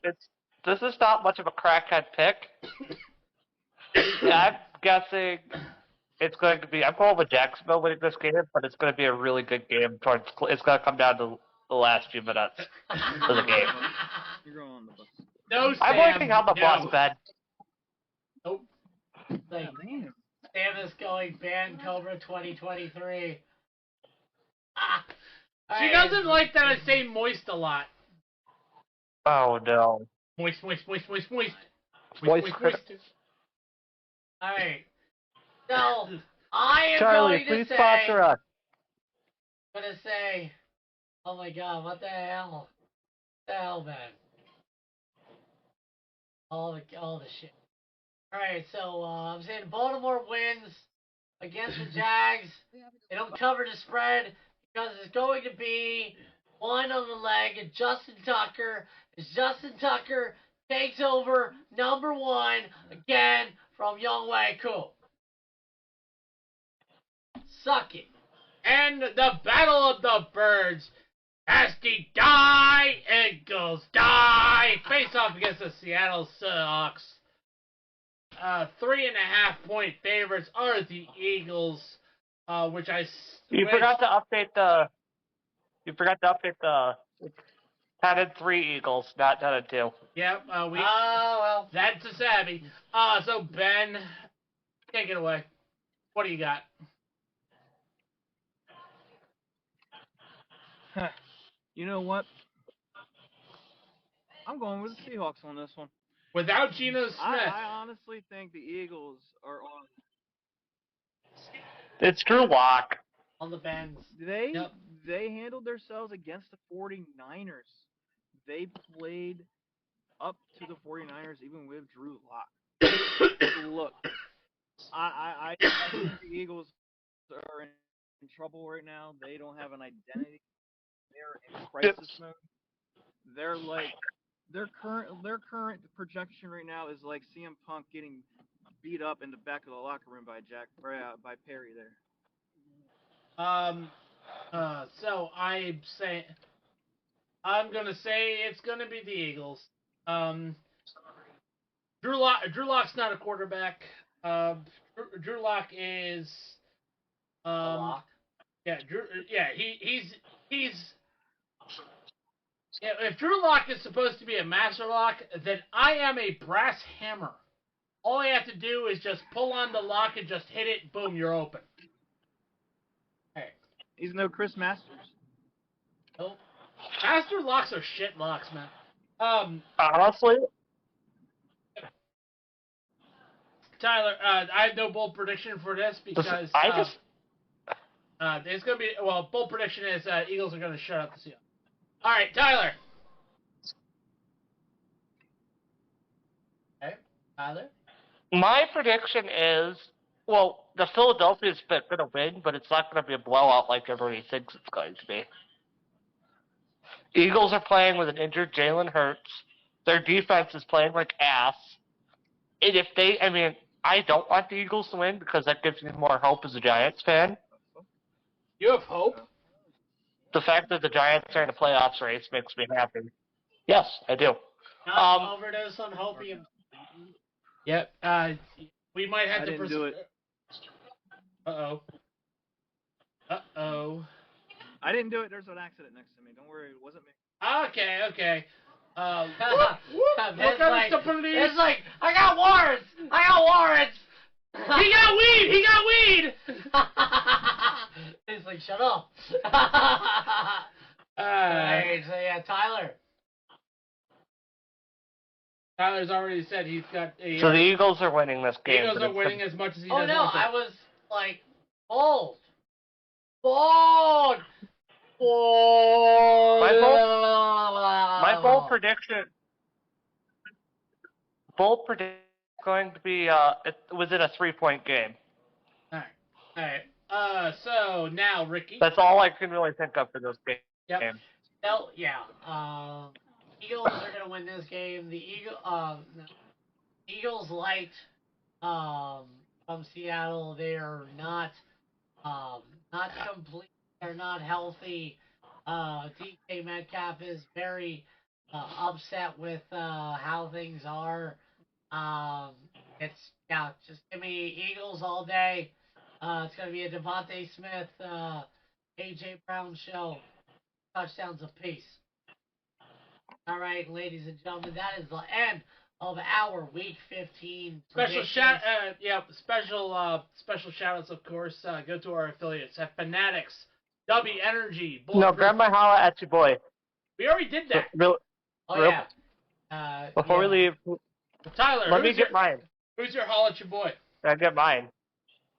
this is not much of a crackhead pick. I'm guessing it's going to be, I'm going with Jacksonville winning this game, but it's going to be a really good game. It's going to come down to the last few minutes of the game. You're going on the bus. No, Sam. I'm working on the bus, Ben. Nope. Like, Damn. Sam is going ban Cobra 2023. Ah. She Alright. doesn't like that I say moist a lot. Oh, no. Moist. Moist Alright. So, I am Charlie, going to please say, sponsor us. I'm going to say, oh my god, what the hell? What the hell, man? All the shit. Alright, so, I'm saying Baltimore wins against the Jags. They don't cover the spread because it's going to be one on the leg of Justin Tucker. As Justin Tucker takes over number one again from Young Wei Koo. Suck it. And the Battle of the Birds. Nasty die, Eagles die. Face off against the Seattle Seahawks. 3.5 point favorites are the Eagles, which You forgot to update the 10-3 Eagles, not 10-2. Yep, Well. that's a savvy. So Ben, take it away. What do you got? You know what? I'm going with the Seahawks on this one. Without Geno Smith. I honestly think the Eagles are on. It's Drew Lock. On the bends. They Yep. handled themselves against the 49ers. They played up to the 49ers even with Drew Lock. Look, I think the Eagles are in trouble right now. They don't have an identity. They're in crisis mode. They're like their current projection right now is like CM Punk getting beat up in the back of the locker room by by Perry there. So I'm gonna say it's gonna be the Eagles. Drew Lock's not a quarterback. Drew Lock is A lock. yeah, he's yeah, if Drew Lock is supposed to be a master lock, then I am a brass hammer. All I have to do is just pull on the lock and just hit it, boom, you're open. Hey. He's no Chris Masters. Nope. Master locks are shit locks, man. Honestly, Tyler, I have no bold prediction for this because it's gonna be bold prediction is Eagles are gonna shut up the Seahawks. All right, Tyler. Okay, Tyler. my prediction is, well, the Philadelphia's going to win, but it's not going to be a blowout like everybody thinks it's going to be. Eagles are playing with an injured Jalen Hurts. Their defense is playing like ass. And if they, I mean, I don't want the Eagles to win because that gives me more hope as a Giants fan. You have hope? The fact that the Giants are in a playoffs race makes me happy. Yes, I do. Not overdose on hopium. Yep. We might have I to didn't do it. Uh-oh. I didn't do it. There's an accident next to me. Don't worry, it wasn't me. Okay. It's Look the police. It's like, I got warrants! He got weed! He's like, shut up. Alright, so yeah, Tyler. Tyler's already said he's got a... So the Eagles are winning this game. Eagles are winning as much as he does. Oh no, also. I was like, bold. My bold prediction going to be within a 3-point game. Alright. So now, Ricky. That's all I can really think of for this game. Yep. No, yeah. Eagles are gonna win this game. The Eagles light from Seattle. They're not complete. They're not healthy. DK Metcalf is very upset with how things are. Just give me Eagles all day. It's gonna be a Devontae Smith, AJ Brown show. Touchdowns apiece. All right, ladies and gentlemen, that is the end of our Week 15 Special shout outs, of course. Go to our affiliates at Fanatics, W Energy, No, grab my holla at your boy. We already did that. Yeah. Before we leave, Tyler, let me get mine. Who's your holla at your boy? I get mine.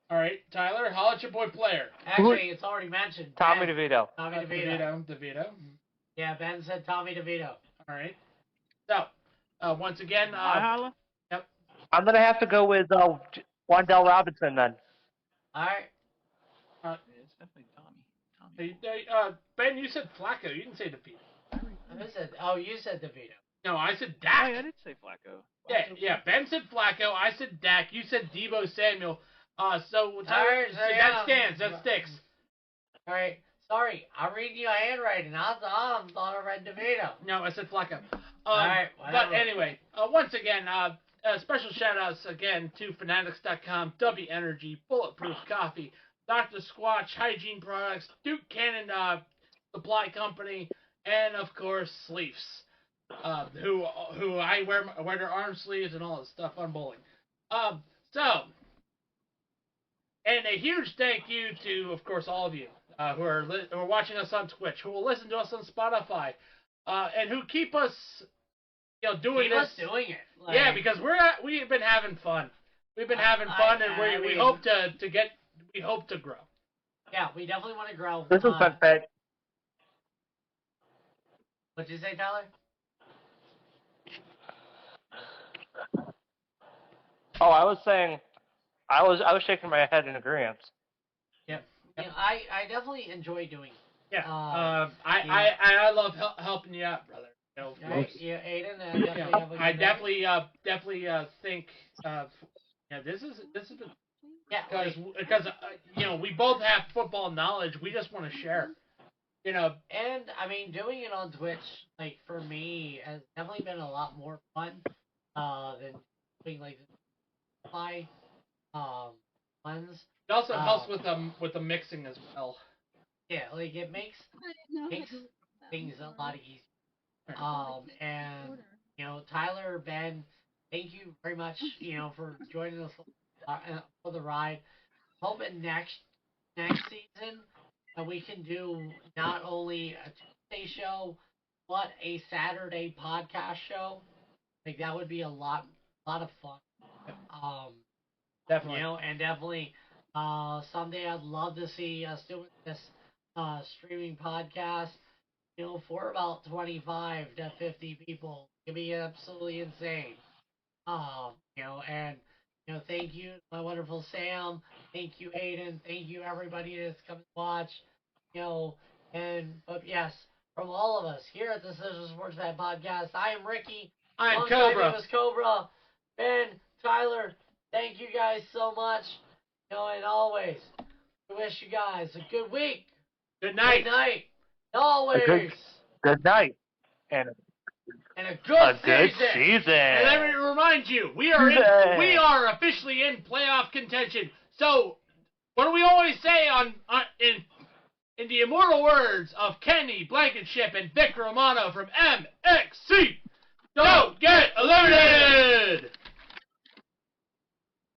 All right, Tyler, holla at your boy player. Actually, it's already mentioned. Tommy Ben. DeVito. Tommy DeVito. DeVito. Yeah, Ben said Tommy DeVito. All right. So, once again, holla? Yep. I'm gonna have to go with Wandell Robinson then. All right. It's definitely Tommy. Ben, you said Flacco. You didn't say DeVito. You said DeVito. No, I said Oh, Dak. yeah, I did say Flacco. Yeah. Ben said Flacco. I said Dak. You said Deebo Samuel. So Tyler, so that stands. That sticks. All right. Sorry, I'm reading your handwriting. I thought I read DeVito. No, I said Flacco. All right. Whatever. But anyway, once again, special shout-outs again to Fanatics.com, W Energy, Bulletproof Coffee, Dr. Squatch, Hygiene Products, Duke Cannon Supply Company, and of course, Sleeves, who I wear their arm sleeves and all that stuff on bowling. And a huge thank you to, of course, all of you who are watching us on Twitch, who will listen to us on Spotify, and who keep us, doing this. Keep us doing it. Yeah, because we've been having fun. We've been having fun, and we hope to grow. Yeah, we definitely want to grow. This has been fun. What'd you say, Tyler? Oh, I was saying, I was shaking my head in agreement. Yep. Yeah, I definitely enjoy doing it. Yeah. I love helping you out, brother. Right? Yeah, Aiden. I definitely think this has been because we both have football knowledge. We just want to share. And I mean, doing it on Twitch, like for me, has definitely been a lot more fun than doing like ones. It also helps with the mixing as well. Yeah, like it makes things a lot easier. And Tyler, Ben, thank you very much, for joining us for the ride. Hoping next season we can do not only a Tuesday show but a Saturday podcast show. Like that would be a lot of fun. Definitely. And definitely someday I'd love to see us doing this streaming podcast. For about 25 to 50 people. It'd be absolutely insane. And thank you, my wonderful Sam. Thank you, Aiden. Thank you, everybody that's come to watch. But yes, from all of us here at the Social Sportsman Podcast, I am Ricky. I'm Cobra. Name is Cobra. Ben, Tyler, thank you guys so much. And always, we wish you guys a good week. Good night. Good night. Always. Good night. And a good season. And let me remind you, we are officially in playoff contention. So, what do we always say in the immortal words of Kenny Blankenship and Vic Romano from MXC?